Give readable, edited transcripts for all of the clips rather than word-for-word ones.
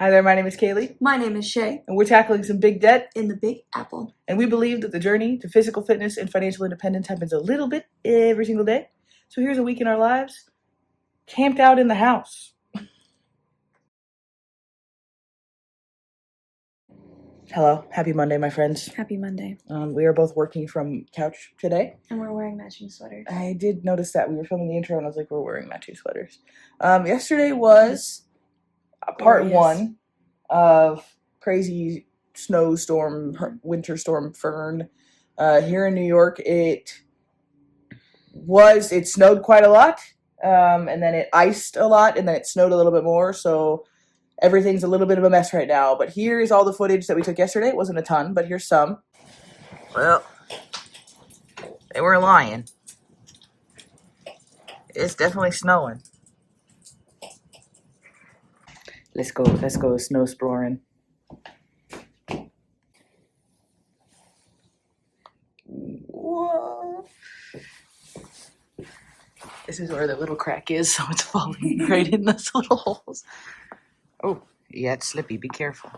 Hi there, my name is Kaylee. My name is Shay. And we're tackling some big debt in the Big Apple. And we believe that the journey to physical fitness and financial independence happens a little bit every single day. So here's a week in our lives, camped out in the house. Hello, happy Monday, my friends. Happy Monday. We are both working from couch today. And we're wearing matching sweaters. I did notice that. We were filming the intro and I was like, we're wearing matching sweaters. Yesterday was part one of crazy snowstorm, winter storm Fern. Here in New York, it snowed quite a lot, and then it iced a lot, and then it snowed a little bit more, so everything's a little bit of a mess right now. But here is all the footage that we took yesterday. It wasn't a ton, but here's some. Well, they were lying. It's definitely snowing. Let's go snow exploring. Whoa. This is where the little crack is, so it's falling right in those little holes. Oh, yeah, it's slippy. Be careful.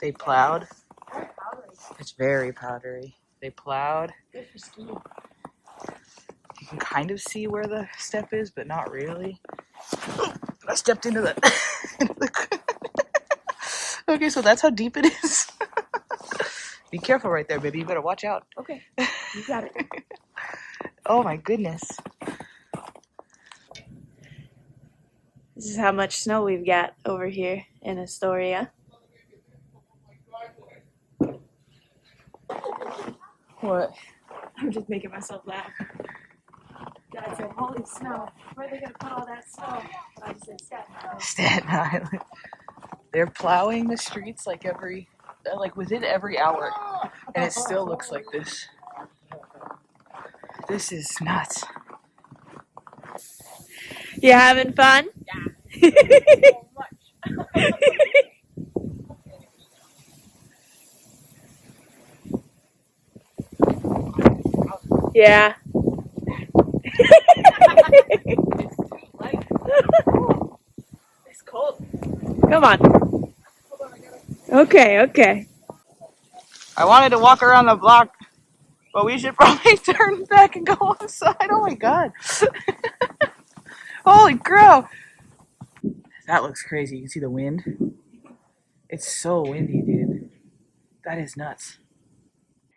They plowed. It's very powdery. They plowed. Good for skiing. You can kind of see where the step is, but not really. Oh, I stepped into the... Okay, so that's how deep it is. Be careful right there, baby. You better watch out. Okay, you got it. Oh my goodness. This is how much snow we've got over here in Astoria. What? I'm just making myself laugh. Dad said, holy snow. Where are they going to put all that snow? I just said Staten Island. Staten Island. They're plowing the streets like within every hour, and it still looks like this. This is nuts. You having fun? Yeah. So much. Yeah. It's cold. Come on. Okay. I wanted to walk around the block, but we should probably turn back and go outside. Oh my god. Holy crow. That looks crazy. You can see the wind. It's so windy, dude. That is nuts.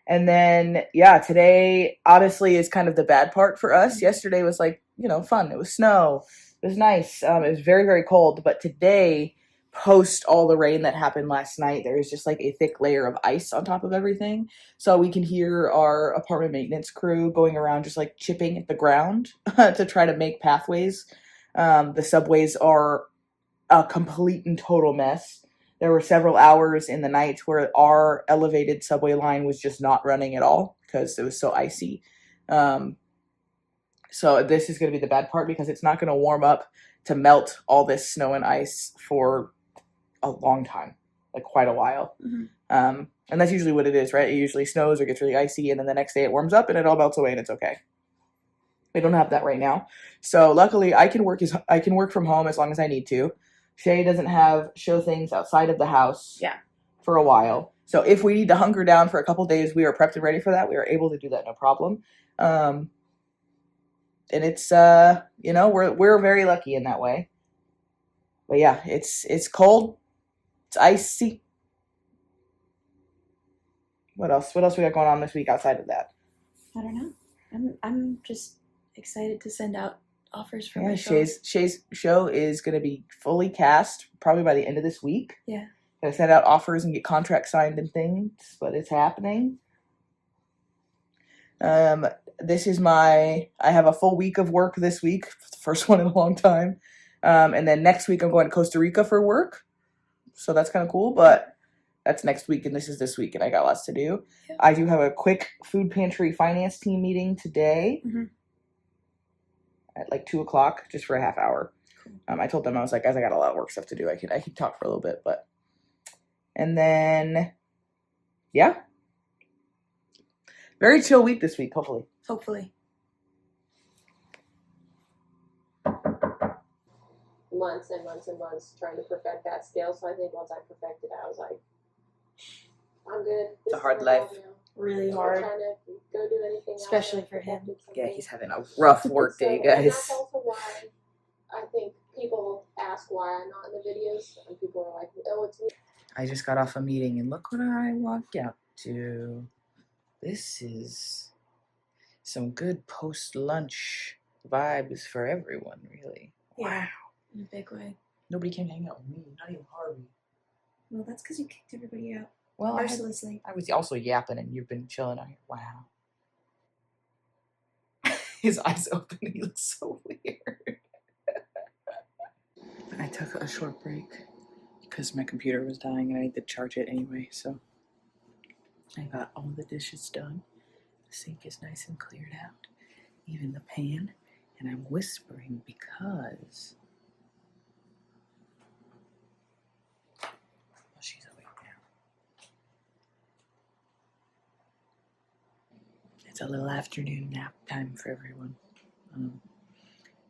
And then, yeah, today, honestly, is kind of the bad part for us. Yesterday was fun. It was snow. It was nice. It was very, very cold. But today, post all the rain that happened last night, there is just like a thick layer of ice on top of everything. So we can hear our apartment maintenance crew going around just like chipping at the ground to try to make pathways. The subways are a complete and total mess. There were several hours in the night where our elevated subway line was just not running at all because it was so icy. So this is going to be the bad part because it's not going to warm up to melt all this snow and ice for a long time, like quite a while. Mm-hmm. And that's usually what it is, right? It usually snows or gets really icy, and then the next day it warms up and it all melts away and it's okay. We don't have that right now. So luckily I can work from home as long as I need to. Shay doesn't have show things outside of the house for a while. So if we need to hunker down for a couple days, we are prepped and ready for that. We are able to do that, no problem. And it's, we're very lucky in that way. But yeah, it's cold. It's icy. What else we got going on this week outside of that? I don't know. I'm just excited to send out offers for my show. Shay's show is going to be fully cast probably by the end of this week. Yeah. Going to send out offers and get contracts signed and things, but it's happening. I have a full week of work this week, the first one in a long time. And then next week I'm going to Costa Rica for work. So that's kind of cool, but that's next week and this is this week and I got lots to do. Yeah. I do have a quick food pantry finance team meeting today. Mm-hmm. At like 2:00 just for a half hour. Cool. I told them, I was like, guys, I got a lot of work stuff to do. I can talk for a little bit, and then, yeah. Very chill week this week, hopefully. months and months and months trying to perfect that skill. So I think once I perfected it, I was like, I'm good. It's a hard life. Really I'm not hard. trying to go do anything else. Especially I've for him. perfected Yeah, something. he's having a rough work day, And guys. that's also why I think people ask why I'm not in the videos, and people are like, oh, it's me. I just got off a meeting and look what I walked out to. This is some good post-lunch vibes for everyone, really. Yeah, in a big way. Nobody came to hang out with me, not even Harvey. Well, that's because you kicked everybody out Well, mercilessly. I was also yapping and you've been chilling out here. Wow. His eyes open, he looks so weird. I took a short break because my computer was dying and I need to charge it anyway, so I got all the dishes done. The sink is nice and cleared out, even the pan, and I'm whispering because she's awake now. It's a little afternoon nap time for everyone.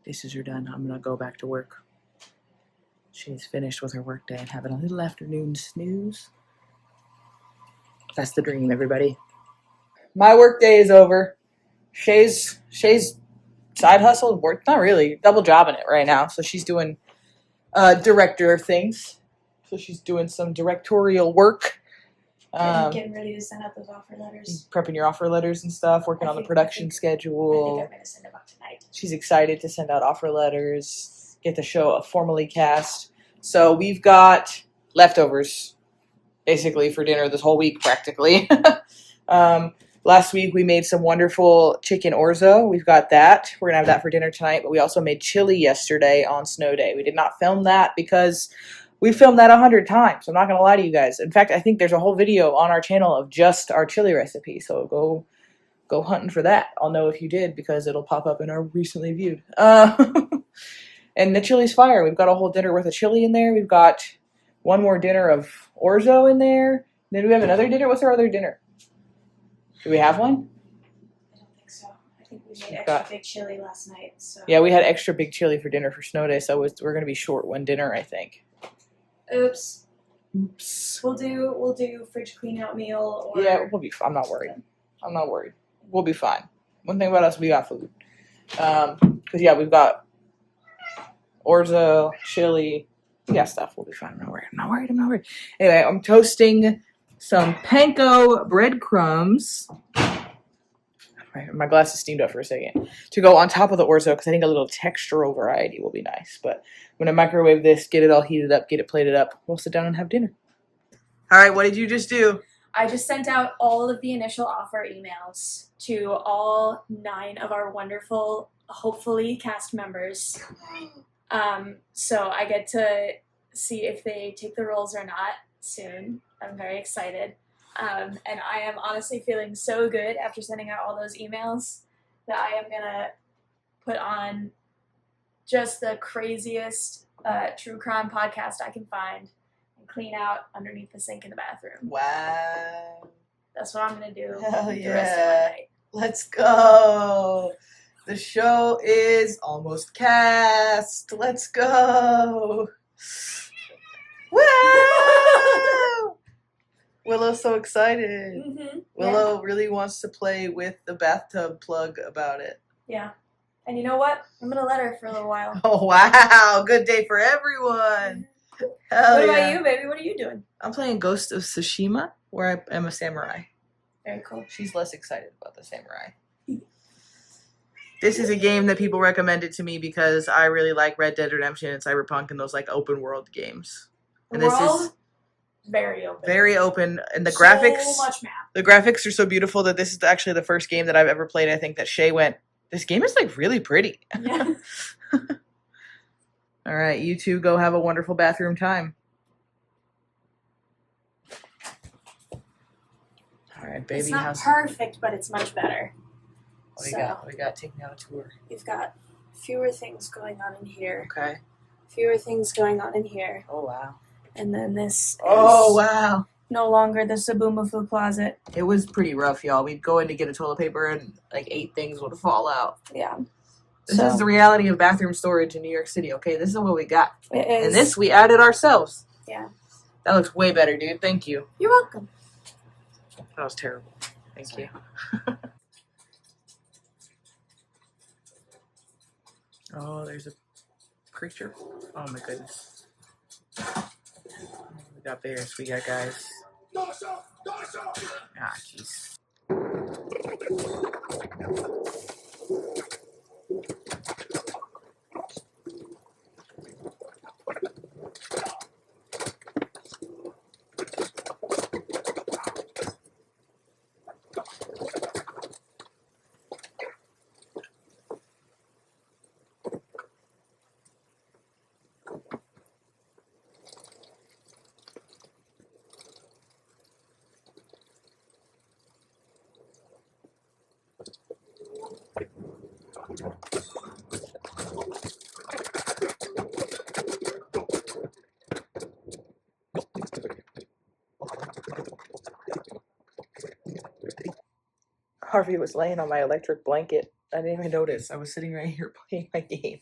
Dishes are done. I'm gonna go back to work. She's finished with her workday and having a little afternoon snooze. That's the dream, everybody. My workday is over. Shay's side hustle work, not really, double jobbing it right now. So she's doing director of things. So she's doing some directorial work. Getting ready to send out those offer letters. Prepping your offer letters and stuff, working on the production schedule. I think I'm going to send them out tonight. She's excited to send out offer letters, get the show formally cast. So we've got leftovers, basically, for dinner this whole week, practically. Last week we made some wonderful chicken orzo. We've got that. We're going to have that for dinner tonight. But we also made chili yesterday on snow day. We did not film that because we filmed that 100 times. I'm not going to lie to you guys. In fact, I think there's a whole video on our channel of just our chili recipe. So go hunting for that. I'll know if you did because it'll pop up in our recently viewed. And the chili's fire. We've got a whole dinner worth of chili in there. We've got one more dinner of orzo in there. Then we have another dinner. What's our other dinner? Do we have one? I don't think so. I think we made extra big chili last night. So. Yeah, we had extra big chili for dinner for snow day, so we're going to be short one dinner, I think. Oops. Oops. We'll do fridge clean out meal. Or... Yeah, we'll be. I'm not worried. I'm not worried. We'll be fine. One thing about us, we got food. Because yeah, we've got orzo, chili. We got stuff. We'll be fine. I'm not worried. I'm not worried. I'm not worried. Anyway, I'm toasting some panko breadcrumbs. My glass is steamed up for a second. To go on top of the orzo, because I think a little textural variety will be nice. But I'm going to microwave this, get it all heated up, get it plated up. We'll sit down and have dinner. All right, what did you just do? I just sent out all of the initial offer emails to all 9 of our wonderful, hopefully, cast members. So I get to see if they take the roles or not soon. I'm very excited. And I am honestly feeling so good after sending out all those emails that I am going to put on just the craziest true crime podcast I can find and clean out underneath the sink in the bathroom. Wow. That's what I'm going to do Hell the rest of my night. Let's go. The show is almost cast. Let's go. Wow. Willow's so excited. Mm-hmm. Willow really wants to play with the bathtub plug about it. Yeah. And you know what? I'm going to let her for a little while. Oh, wow. Good day for everyone. Hell What about yeah. you, baby? What are you doing? I'm playing Ghost of Tsushima, where I am a samurai. Very cool. She's less excited about the samurai. This is a game that people recommended to me because I really like Red Dead Redemption and Cyberpunk and those like open world games. And this is very open. Very open, and the graphics. So much map. The graphics are so beautiful that this is actually the first game that I've ever played. I think that Shay went, this game is like really pretty. Yeah. All right, you two go have a wonderful bathroom time. All right, baby. It's not how's perfect, but it's much better. what we got? What we got? Take me on a tour. We've got fewer things going on in here. Okay. Fewer things going on in here. Oh wow. And then this Oh is wow. no longer the Sabumafu closet. It was pretty rough, y'all. We'd go in to get a toilet paper and like 8 things would fall out. Yeah. This is the reality of bathroom storage in New York City, okay? This is what we got. It is. And this we added ourselves. Yeah. That looks way better, dude. Thank you. You're welcome. That was terrible. Thank you. Oh, there's a creature. Oh my goodness. We got bears. We got guys. Ah, jeez. Harvey was laying on my electric blanket. I didn't even notice. I was sitting right here playing my game.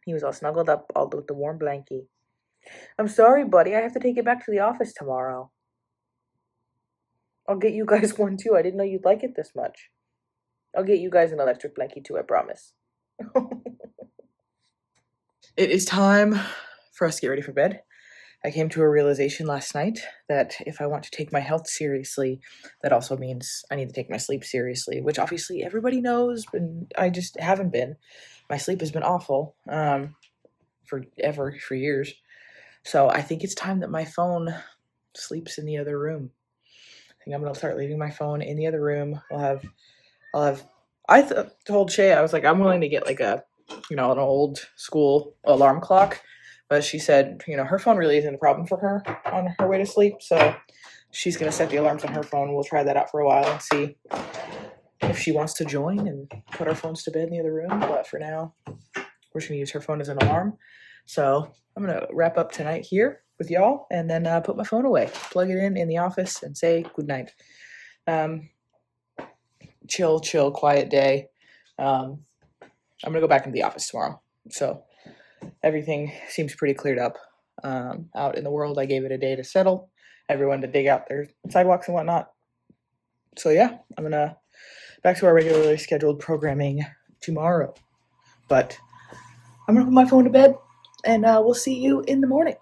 He was all snuggled up, all with the warm blankie. I'm sorry, buddy. I have to take it back to the office tomorrow. I'll get you guys one too. I didn't know you'd like it this much. I'll get you guys an electric blankie too, I promise. It is time for us to get ready for bed. I came to a realization last night that if I want to take my health seriously, that also means I need to take my sleep seriously, which obviously everybody knows, but I just haven't been. My sleep has been awful for years. So I think it's time that my phone sleeps in the other room. I think I'm going to start leaving my phone in the other room. I told Shay, I was like, I'm willing to get like an old school alarm clock. But she said, her phone really isn't a problem for her on her way to sleep. So she's going to set the alarms on her phone. We'll try that out for a while and see if she wants to join and put our phones to bed in the other room. But for now, we're just going to use her phone as an alarm. So I'm going to wrap up tonight here with y'all and then put my phone away, plug it in the office and say good night. Chill, quiet day. I'm going to go back into the office tomorrow. So everything seems pretty cleared up out in the world. I gave it a day to settle, everyone to dig out their sidewalks and whatnot. So yeah, I'm going to back to our regularly scheduled programming tomorrow. But I'm going to put my phone to bed and we'll see you in the morning.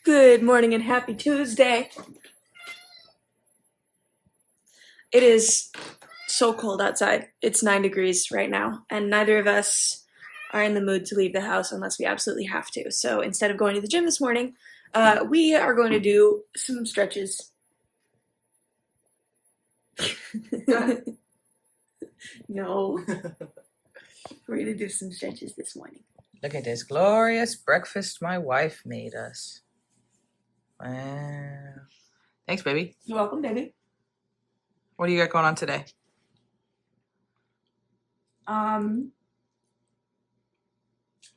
Good morning and happy Tuesday. It is so cold outside. It's 9 degrees right now, and neither of us are in the mood to leave the house unless we absolutely have to. So instead of going to the gym this morning, we are going to do some stretches. No. We're going to do some stretches this morning. Look at this glorious breakfast my wife made us. Wow. Thanks, baby. You're welcome, baby. What do you got going on today?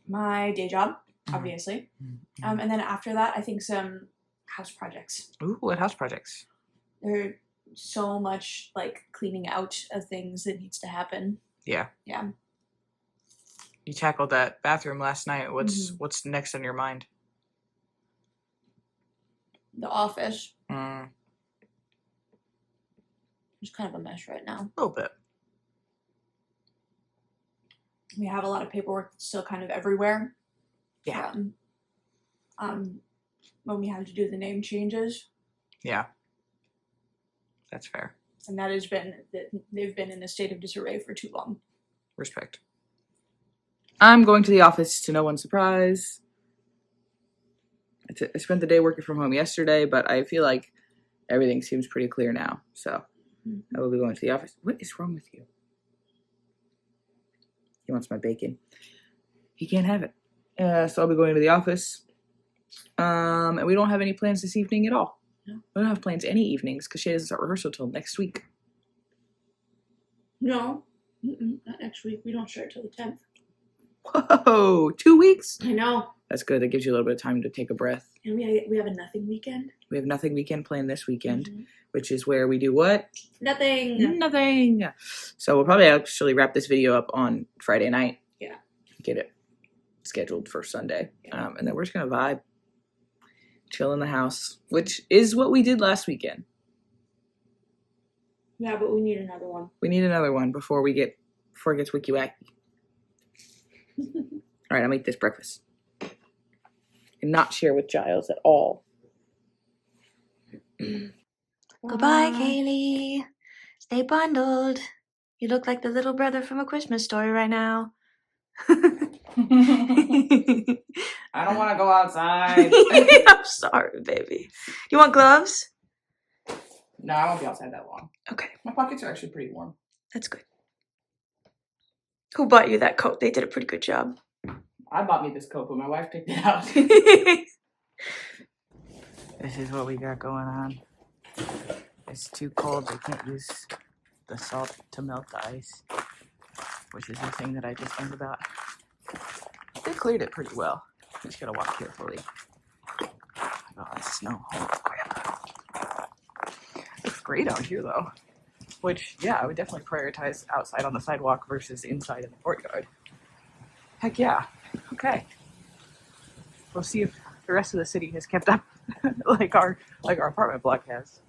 My day job, obviously. And then after that, I think some house projects. Ooh, what house projects? There's so much like cleaning out of things that needs to happen. Yeah. Yeah. You tackled that bathroom last night. What's next on your mind? The office. Mm. It's kind of a mess right now. A little bit. We have a lot of paperwork that's still kind of everywhere. Yeah. When we had to do the name changes. Yeah. That's fair. And they've been in a state of disarray for too long. Respect. I'm going to the office to no one's surprise. I spent the day working from home yesterday, but I feel like everything seems pretty clear now. So I will be going to the office. What is wrong with you? He wants my bacon. He can't have it. So I'll be going to the office. And we don't have any plans this evening at all. No. We don't have plans any evenings because she doesn't start rehearsal till next week. No. Not next week. We don't start till the 10th. Whoa, 2 weeks? I know. That's good. That gives you a little bit of time to take a breath. And we have a nothing weekend. We have nothing weekend planned this weekend, Mhm. which is where we do what? Nothing. Nothing. So we'll probably actually wrap this video up on Friday night. Yeah. Get it scheduled for Sunday. Yeah. And then we're just going to vibe. Chill in the house, which is what we did last weekend. Yeah, but we need another one. We need another one before it gets wicky wacky. All right, I'll make this breakfast. And not share with Giles at all. Goodbye, Kaylee. Stay bundled. You look like the little brother from A Christmas Story right now. I don't want to go outside. I'm sorry, baby. You want gloves? No, I won't be outside that long. Okay, My pockets are actually pretty warm. that's good. Who bought you that coat? They did a pretty good job. I bought me this coat, but my wife picked it out. This is what we got going on. It's too cold. They can't use the salt to melt the ice, which is the thing that I just learned about. They cleared it pretty well. You just gotta walk carefully. Oh, it's snow. Holy crap. Looks great out here, though. Which, yeah, I would definitely prioritize outside on the sidewalk versus inside in the courtyard. Heck yeah. Okay. We'll see if the rest of the city has kept up like our apartment block has.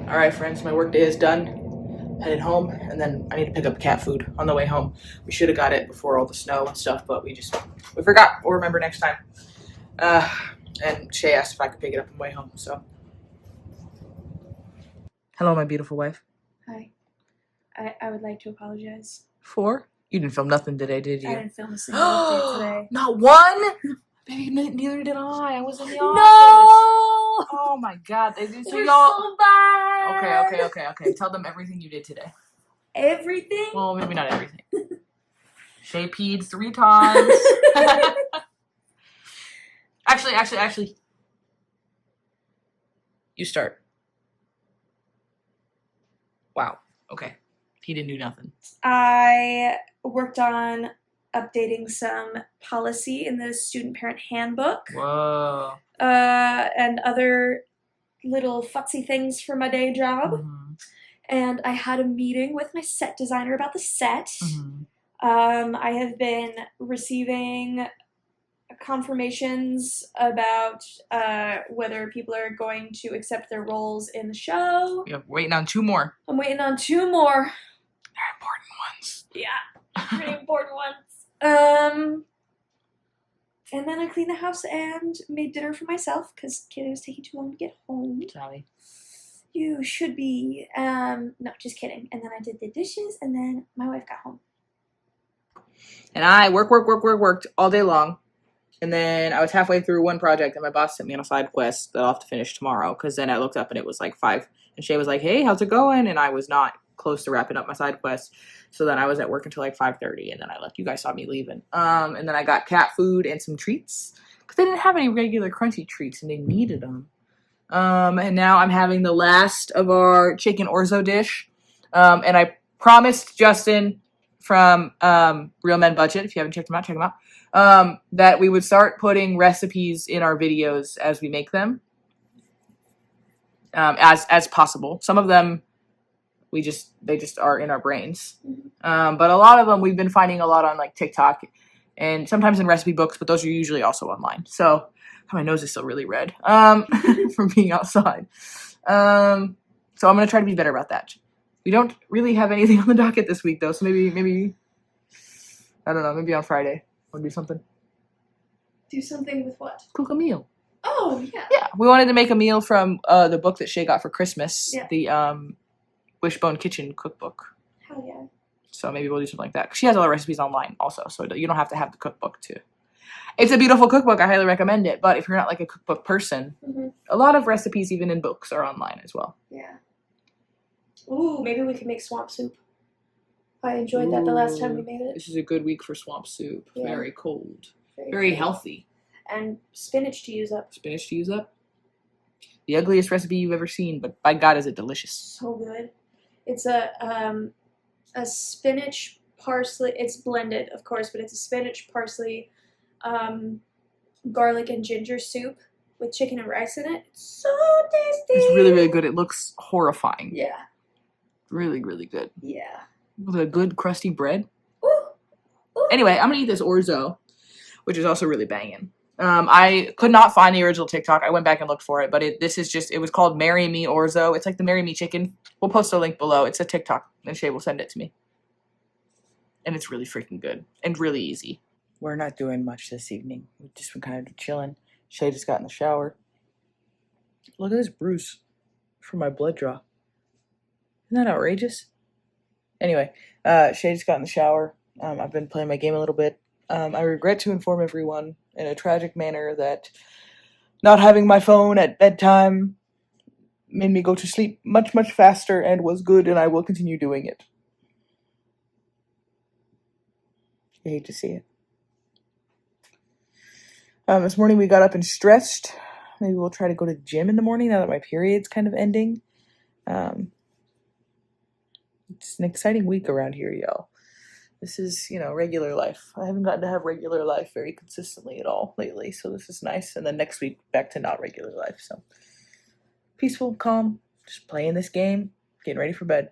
All right, friends, my work day is done. Headed home, and then I need to pick up cat food on the way home. We should have got it before all the snow and stuff, but we forgot. We'll remember next time. And Shay asked if I could pick it up on the way home, so. Hello, my beautiful wife. Hi. I would like to apologize. For? You didn't film nothing today, did I you? didn't film a single update today. Not one? Baby, neither did I. I was in the office. No! Oh my god. So You're y'all. so bad! Okay. Tell them everything you did today. Everything? Well, maybe not everything. Shay peed 3 times. Actually. You start. Wow. Okay. He didn't do nothing. I worked on updating some policy in the student parent handbook. Whoa. And other little futsy things for my day job. Mm-hmm. And I had a meeting with my set designer about the set. Mm-hmm. I have been receiving confirmations about whether people are going to accept their roles in the show. Yep, waiting on 2 more. I'm waiting on 2 more. They're important ones. Yeah, pretty important ones. And then I cleaned the house and made dinner for myself because Kaylee was taking too long to get home. Sorry. You should be. No, just kidding. And then I did the dishes, and then my wife got home. And I worked all day long. And then I was halfway through one project, and my boss sent me on a side quest that I'll have to finish tomorrow. Because then I looked up, and it was like 5. And Shay was like, hey, how's it going? And I was not close to wrapping up my side quest. So then I was at work until like 5:30, and then I left. You guys saw me leaving. And then I got cat food and some treats. Because they didn't have any regular crunchy treats, and they needed them. And now I'm having the last of our chicken orzo dish. And I promised Justin from Real Men Budget, if you haven't checked them out, check them out, that we would start putting recipes in our videos as we make them, as possible. Some of them they just are in our brains. But a lot of them we've been finding a lot on like TikTok and sometimes in recipe books, but those are usually also online. So my nose is still really red from being outside. So I'm going to try to be better about that. We don't really have anything on the docket this week, though. So maybe I don't know. Maybe on Friday we'll do something. Do something with what? Cook a meal. Oh, yeah. Yeah, we wanted to make a meal from the book that Shay got for Christmas, Yeah. the Wishbone Kitchen cookbook. Hell yeah. So maybe we'll do something like that. 'Cause she has all the recipes online also, so you don't have to have the cookbook to It's a beautiful cookbook. I highly recommend it. But if you're not like a cookbook person, Mm-hmm. a lot of recipes, even in books, are online as well. Yeah. Ooh, maybe we could make swamp soup. I enjoyed that the last time we made it. This is a good week for swamp soup. Yeah. Very cold. Very cool. healthy. And spinach to use up. Spinach to use up. The ugliest recipe you've ever seen, but by God, is it delicious. So good. It's a spinach parsley. It's blended, of course, but it's a spinach parsley, garlic and ginger soup with chicken and rice in it. It's so tasty. It's really, really good. It looks horrifying. Yeah. Really, really good. Yeah. With a good crusty bread. Ooh. Ooh. Anyway, I'm gonna eat this orzo, which is also really banging. I could not find the original TikTok. I went back and looked for it, but it was called Marry Me Orzo. It's like the Marry Me chicken. We'll post a link below. It's a TikTok, and Shay will send it to me. And it's really freaking good and really easy. We're not doing much this evening. We've just been kind of chilling. Shay just got in the shower. Look at this bruise from my blood draw. Isn't that outrageous? Anyway, Shay just got in the shower. I've been playing my game a little bit. I regret to inform everyone in a tragic manner that not having my phone at bedtime made me go to sleep much, much faster and was good, and I will continue doing it. I hate to see it. This morning we got up and stretched. Maybe we'll try to go to the gym in the morning now that my period's kind of ending. It's an exciting week around here, y'all. This is, regular life. I haven't gotten to have regular life very consistently at all lately, so this is nice. And then next week, back to not regular life. So peaceful, calm, just playing this game, getting ready for bed.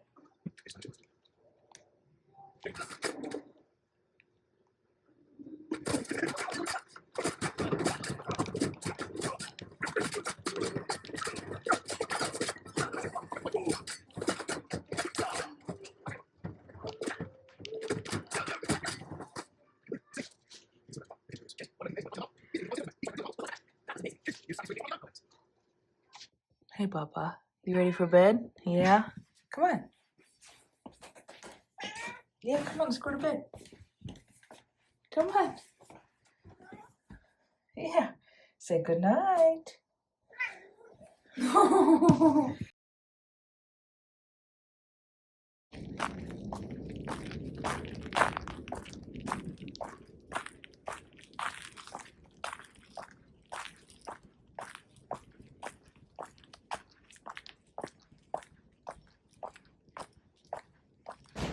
Hey, Papa. You ready for bed? Yeah? Come on. Yeah, come on. Let's go to bed. Come on. Yeah. Say goodnight.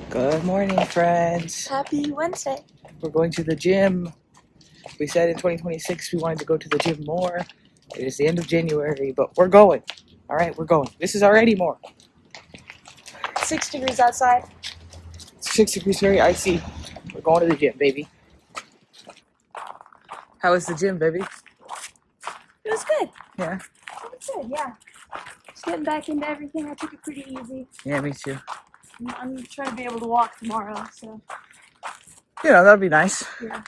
Good morning, friends. Happy Wednesday. We're going to the gym. We said in 2026 we wanted to go to the gym more. It is the end of January, but we're going. All right, we're going. This is already more. 6 degrees outside. It's 6 degrees, very icy. We're going to the gym, baby. How was the gym, baby? It was good. Yeah. It was good, yeah. Just getting back into everything. I took it pretty easy. Yeah, me too. I'm trying to be able to walk tomorrow, so That'd be nice. yeah.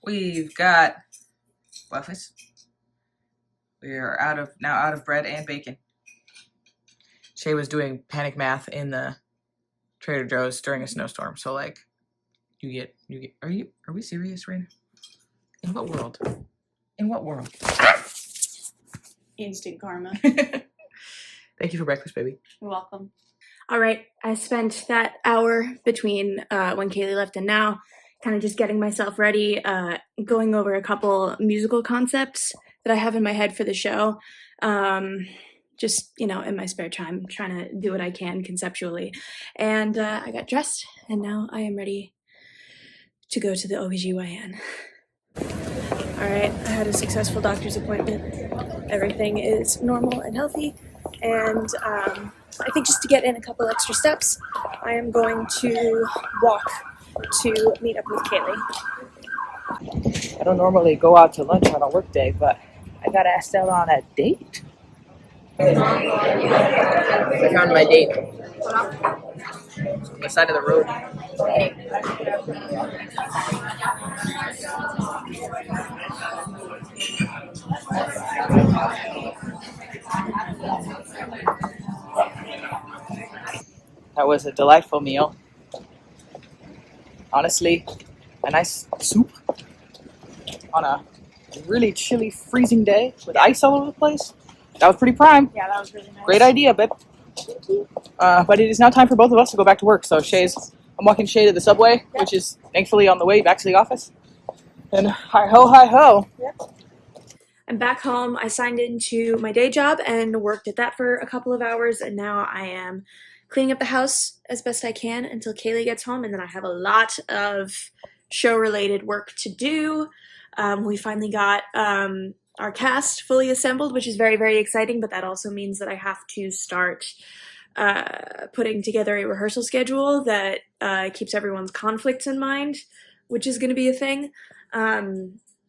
We've got breakfast. We are out of bread and bacon. Shay was doing panic math in the Trader Joe's during a snowstorm. So you get. Are we serious right now? In what world? In what world? Instant karma. Thank you for breakfast, baby. You're welcome. All right, I spent that hour between when Kaylee left and now kind of just getting myself ready, going over a couple musical concepts that I have in my head for the show. Just, in my spare time, trying to do what I can conceptually. And I got dressed, and now I am ready to go to the OBGYN. All right, I had a successful doctor's appointment. Everything is normal and healthy. And I think just to get in a couple extra steps, I am going to walk to meet up with Kaylee. I don't normally go out to lunch on a work day, but I got asked out on a date. I found my date on the side of the road. That was a delightful meal. Honestly, a nice soup on a really chilly, freezing day with ice all over the place. That was pretty prime. Yeah, that was really nice. Great idea, babe. But it is now time for both of us to go back to work. So I'm walking Shay to the subway, which is thankfully on the way back to the office. And hi ho, hi ho. Yep. I'm back home. I signed into my day job and worked at that for a couple of hours, and now I am cleaning up the house as best I can until Kaylee gets home, and then I have a lot of show-related work to do. We finally got our cast fully assembled, which is very, very exciting, but that also means that I have to start putting together a rehearsal schedule that keeps everyone's conflicts in mind, which is going to be a thing.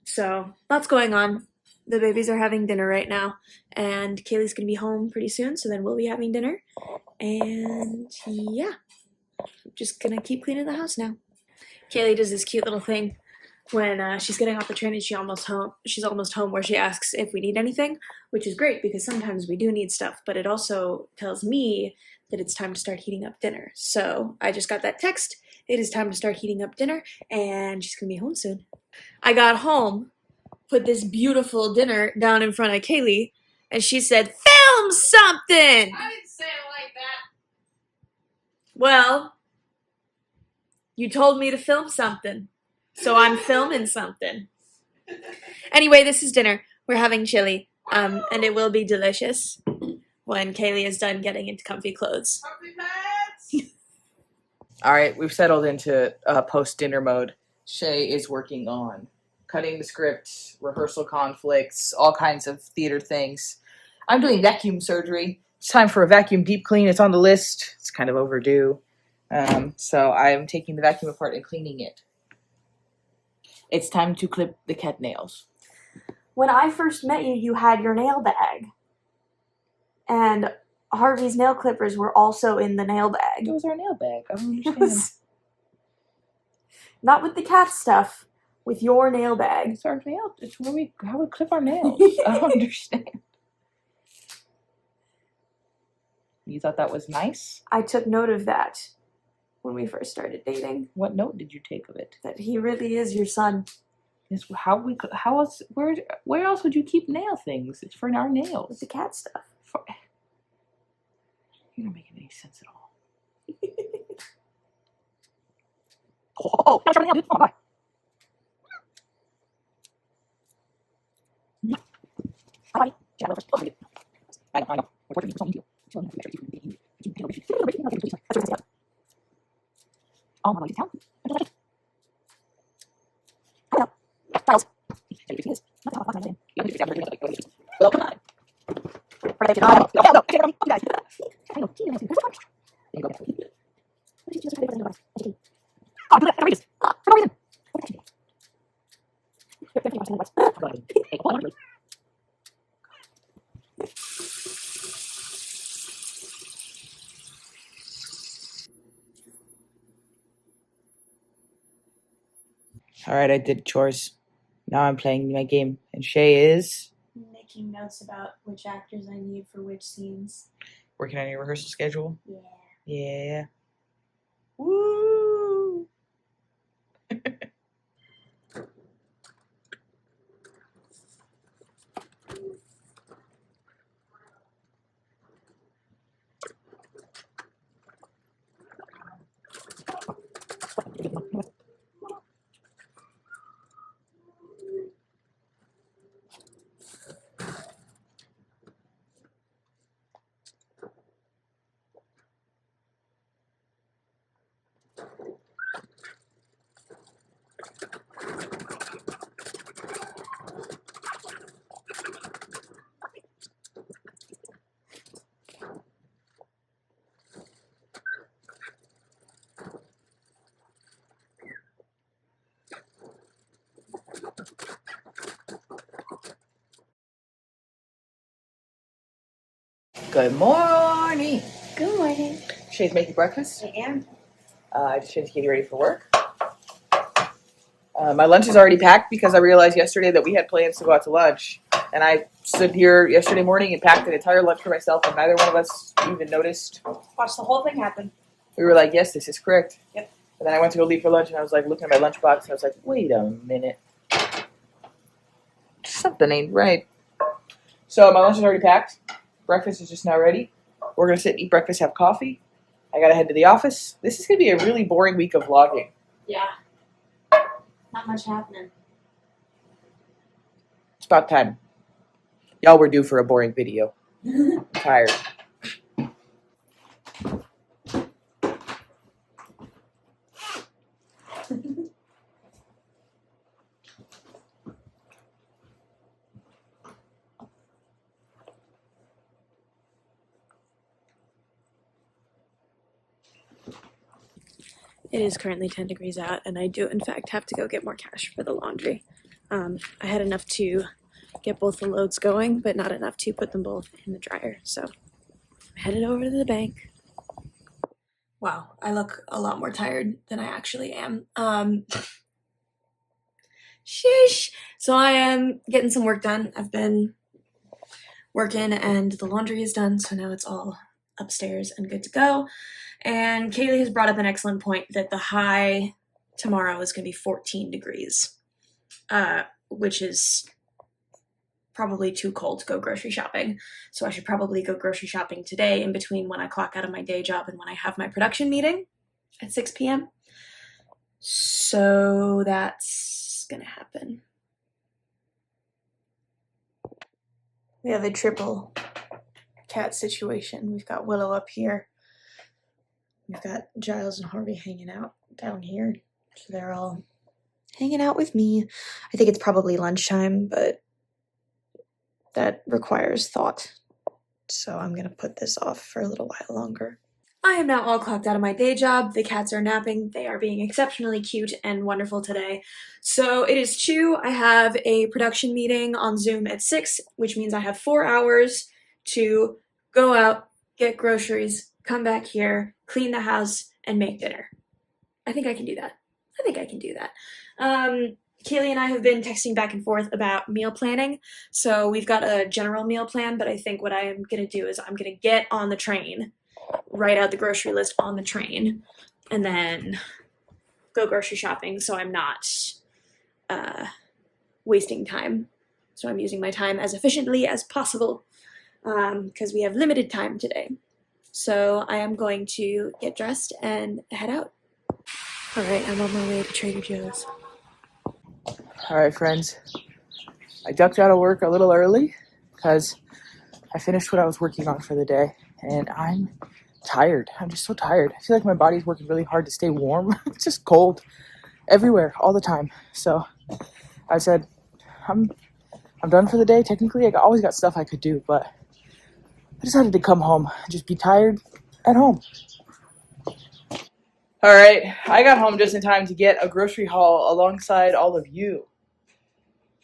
So lots going on. The babies are having dinner right now, and Kaylee's going to be home pretty soon, so then we'll be having dinner. And yeah, I'm just going to keep cleaning the house now. Kaylee does this cute little thing when she's getting off the train and she's almost home, where she asks if we need anything, which is great because sometimes we do need stuff, but it also tells me that it's time to start heating up dinner. So I just got that text. It is time to start heating up dinner, and she's going to be home soon. I got home, put this beautiful dinner down in front of Kaylee, and she said, "Film something!" I didn't say it like that. Well, you told me to film something, so I'm filming something. Anyway, this is dinner. We're having chili, and it will be delicious when Kaylee is done getting into comfy clothes. All right, we've settled into post-dinner mode. Shay is working on cutting the script, rehearsal conflicts, all kinds of theater things. I'm doing vacuum surgery. It's time for a vacuum deep clean. It's on the list. It's kind of overdue. So I'm taking the vacuum apart and cleaning it. It's time to clip the cat nails. When I first met you, you had your nail bag. And Harvey's nail clippers were also in the nail bag. It was our nail bag. I don't It understand. was not with the cat stuff, with your nail bag. It's our nail. It's how we clip our nails. I don't understand. You thought that was nice? I took note of that when we first started dating. What note did you take of it? That he really is your son. It's how else? Where else would you keep nail things? It's for our With nails. the cat stuff. You're not making any sense at all. Oh, my. I know. Oh, my God. All right, I did chores. Now I'm playing my game, and Shay is Making notes about which actors I need for which scenes. working on your rehearsal schedule. Yeah. Yeah. Woo! Good morning. Good morning. Shay's making breakfast. I am. I just finished getting ready for work. My lunch is already packed because I realized yesterday that we had plans to go out to lunch. And I stood here yesterday morning and packed an entire lunch for myself, and neither one of us even noticed. Watch the whole thing happen. We were like, yes, this is correct. Yep. And then I went to go leave for lunch, and I was like looking at my lunchbox, and I was like, wait a minute. Something ain't right. So my lunch is already packed. Breakfast is just now ready. We're going to sit, eat breakfast, have coffee. I got to head to the office. This is going to be a really boring week of vlogging. Yeah. Not much happening. It's about time. Y'all were due for a boring video. I'm tired. It is currently 10 degrees out, and I do, in fact, have to go get more cash for the laundry. I had enough to get both the loads going, but not enough to put them both in the dryer. So I'm headed over to the bank. Wow, I look a lot more tired than I actually am. Sheesh. So I am getting some work done. I've been working, and the laundry is done, so now it's all upstairs and good to go. And Kaylee has brought up an excellent point that the high tomorrow is going to be 14 degrees, which is probably too cold to go grocery shopping. So I should probably go grocery shopping today in between when I clock out of my day job and when I have my production meeting at 6 p.m. So that's going to happen. We have a triple cat situation. We've got Willow up here. We've got Giles and Harvey hanging out down here. So they're all hanging out with me. I think it's probably lunchtime, but that requires thought. So I'm going to put this off for a little while longer. I am now all clocked out of my day job. The cats are napping. They are being exceptionally cute and wonderful today. So it is 2. I have a production meeting on Zoom at 6, which means I have 4 hours to go out, get groceries, come back here, clean the house, and make dinner. I think I can do that. Kaylee and I have been texting back and forth about meal planning. So we've got a general meal plan, but I think what I am going to do is I'm going to get on the train, write out the grocery list on the train, and then go grocery shopping so I'm not wasting time. So I'm using my time as efficiently as possible because we have limited time today. So I am going to get dressed and head out. All right, I'm on my way to Trader Joe's. All right, friends. I ducked out of work a little early because I finished what I was working on for the day, and I'm tired. I'm just so tired. I feel like my body's working really hard to stay warm. It's just cold everywhere all the time. So I said, I'm done for the day. Technically, I always got stuff I could do, but I decided to come home and just be tired at home. All right, I got home just in time to get a grocery haul alongside all of you.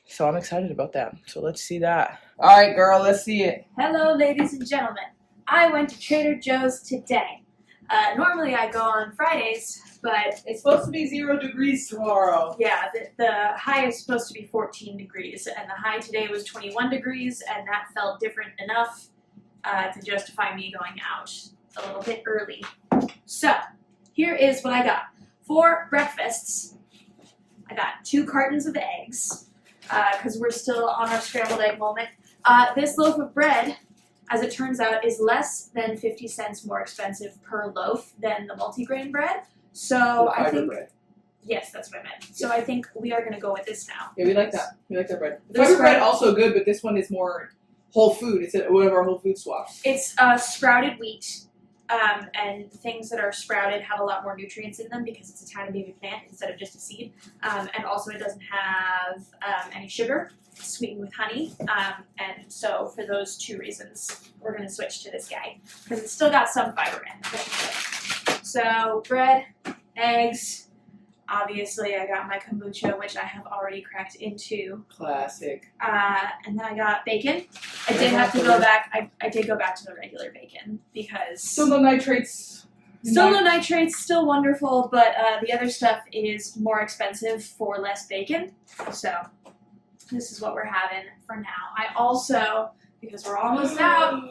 So I'm excited about that. So let's see that. All right, girl, let's see it. Hello, ladies and gentlemen. I went to Trader Joe's today. Normally I go on Fridays, but It's supposed to be 0 degrees tomorrow. yeah, the high is supposed to be 14 degrees, and the high today was 21 degrees, and that felt different enough to justify me going out a little bit early. So, here is what I got. For breakfasts, I got 2 cartons of eggs, because we're still on our scrambled egg moment. This loaf of bread, as it turns out, is less than 50 cents more expensive per loaf than the multigrain bread. So I think, bread. yes, that's what I meant. So I think we are going to go with this now. Yeah, we like that. We like that bread. This Fiber bread bread- also good, but this one is more whole food. It's one of our whole food swaps. It's sprouted wheat, and things that are sprouted have a lot more nutrients in them because it's a tiny baby plant instead of just a seed. And also it doesn't have any sugar. It's sweetened with honey. And so for those 2 reasons, we're going to switch to this guy because it's still got some fiber in it. So bread, eggs. Obviously, I got my kombucha, which I have already cracked into. Classic. And then I got bacon. I did have to go back. I did go back to the regular bacon because Still no nitrates. still no nitrates, still wonderful, but the other stuff is more expensive for less bacon. So this is what we're having for now. I also, because we're almost out,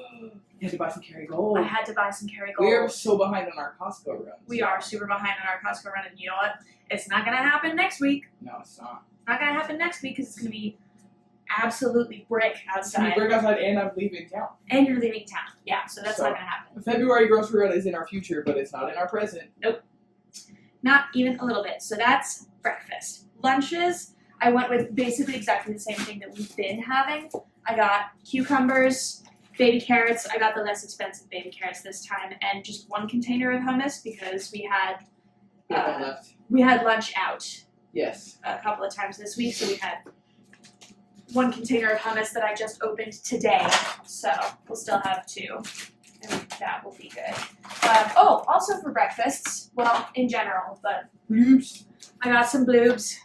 You had to buy some Kerrygold. I had to buy some Kerrygold. We are so behind on our Costco runs. We are super behind on our Costco run, and you know what? It's not gonna happen next week. No, it's not. It's not gonna happen next week because it's gonna be absolutely brick It's gonna outside. be brick outside, and I'm leaving town. And you're leaving town. Yeah, so that's not gonna happen. The February grocery run is in our future, but it's not in our present. Not even a little bit. So that's breakfast. Lunches, I went with basically exactly the same thing that we've been having. I got cucumbers, baby carrots. I got the less expensive baby carrots this time, and just one container of hummus because we had Left. we had lunch out Yes. a couple of times this week, so we had one container of hummus that I just opened today. So we'll still have 2, and that will be good. Also for breakfasts, well, in general, but Oops. I got some bloobs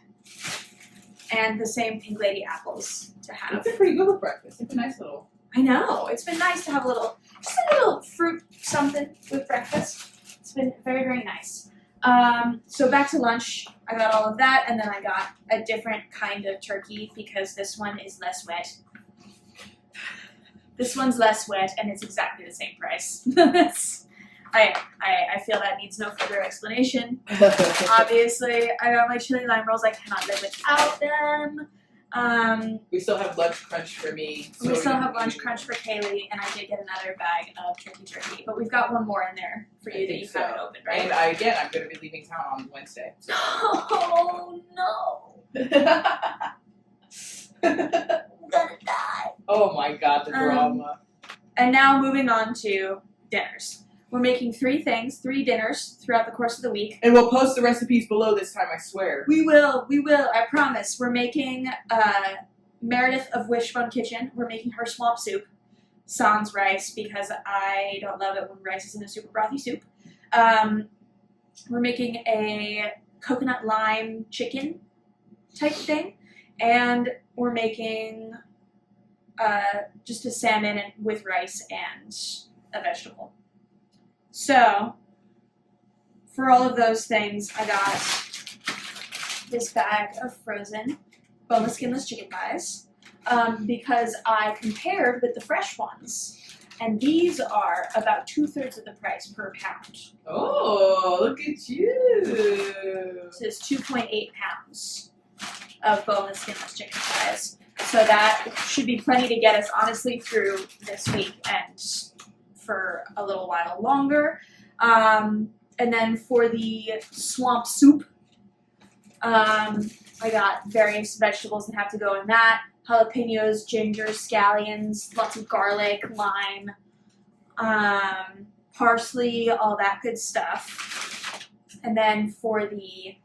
and the same Pink Lady apples to have. It's been pretty good with breakfast. It's a nice little. I know. It's been nice to have just a little fruit something with breakfast. It's been very, very nice. So back to lunch. I got all of that, and then I got a different kind of turkey because this one is less wet. This one's less wet, and it's exactly the same price. I feel that needs no further explanation. Obviously, I got my chili lime rolls. I cannot live without them. We still have lunch crunch for me. We still have lunch crunch for Kaylee, and I did get another bag of turkey, but we've got one more in there for you that you haven't opened, right? And I'm going to be leaving town on Wednesday. So. Oh no! I'm gonna die. Oh my god, the drama. And now moving on to dinners. We're making 3 dinners throughout the course of the week. And we'll post the recipes below this time, I swear. We will, I promise. We're making Meredith of Wishbone Kitchen. We're making her swamp soup. Sans rice, because I don't love it when rice is in a super brothy soup. We're making a coconut lime chicken type thing. And we're making just a salmon with rice and a vegetable. So, for all of those things, I got this bag of frozen boneless, skinless chicken thighs because I compared with the fresh ones, and these are about 2/3 of the price per pound. Oh, look at you. So it's 2.8 pounds of boneless, skinless chicken thighs. So that should be plenty to get us, honestly, through this week and for a little while longer. And then for the swamp soup, I got various vegetables that have to go in that. Jalapenos, ginger, scallions, lots of garlic, lime, parsley, all that good stuff. And then for the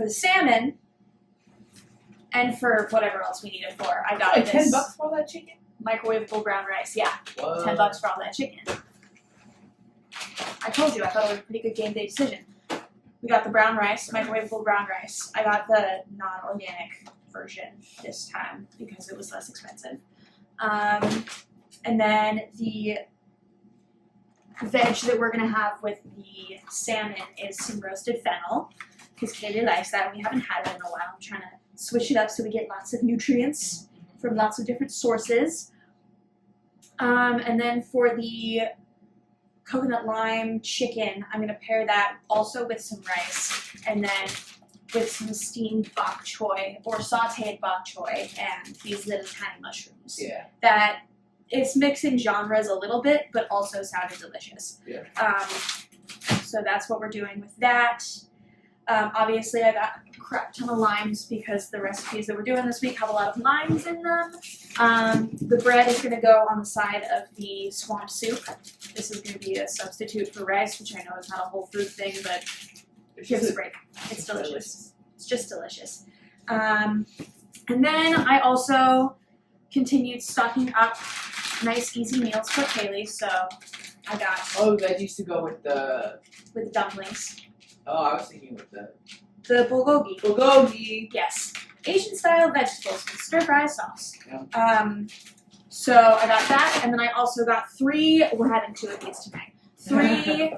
salmon, and for whatever else we need it for, I got like this $10 for all that chicken? microwavable brown rice. Yeah, Whoa. $10 for all that chicken. I told you, I thought it was a pretty good game day decision. We got the brown rice, microwavable brown rice. I got the non-organic version this time because it was less expensive. And then the veg that we're gonna have with the salmon is some roasted fennel because Kaylee likes that and we haven't had it in a while. I'm trying to switch it up so we get lots of nutrients from lots of different sources. And then for the coconut lime chicken, I'm gonna pair that also with some rice and then with some steamed bok choy or sauteed bok choy and these little tiny mushrooms. Yeah. That it's mixing genres a little bit, but also sounded delicious. Yeah. So that's what we're doing with that. Obviously, I got a crap ton of limes because the recipes that we're doing this week have a lot of limes in them. The bread is going to go on the side of the swamp soup. This is going to be a substitute for rice, which I know is not a whole food thing, but give us a break. It's delicious. It's just delicious. And then I also continued stocking up nice, easy meals for Kaylee. So I got veggies to go with the dumplings. Oh, I was thinking with the bulgogi. bulgogi. Yes. Asian style vegetables with stir fry sauce. Yeah. So I got that, and then I also got 3, we're having 2 of these tonight, 3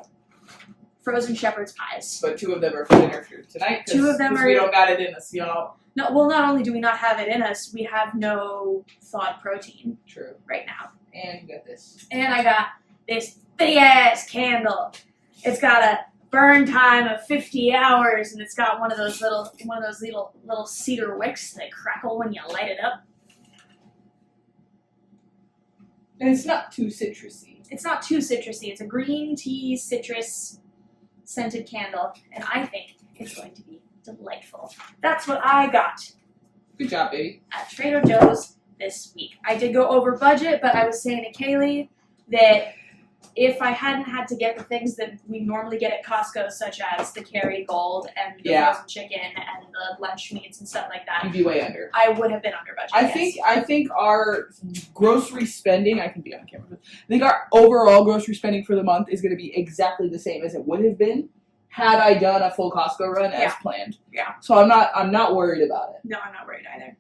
frozen shepherd's pies. But 2 of them are for dinner for tonight. 2 of them we are. don't got it in us, y'all. No, well, not only do we not have it in us, we have no thawed protein. True. Right now. And you got this. And I got this big ass candle. It's got a burn time of 50 hours, and it's got one of those little cedar wicks that crackle when you light it up. And it's not too citrusy. It's not too citrusy. It's a green tea citrus scented candle, and I think it's going to be delightful. That's what I got Good job, baby. at Trader Joe's this week. I did go over budget, but I was saying to Kaylee that if I hadn't had to get the things that we normally get at Costco, such as the Kerrygold and the frozen chicken and the lunch meats and stuff like that, You'd be way under. I would have been under budget. I think our grocery spending, I can be on camera. I think our overall grocery spending for the month is going to be exactly the same as it would have been had I done a full Costco run as planned. Yeah. So I'm not worried about it. No, I'm not worried either.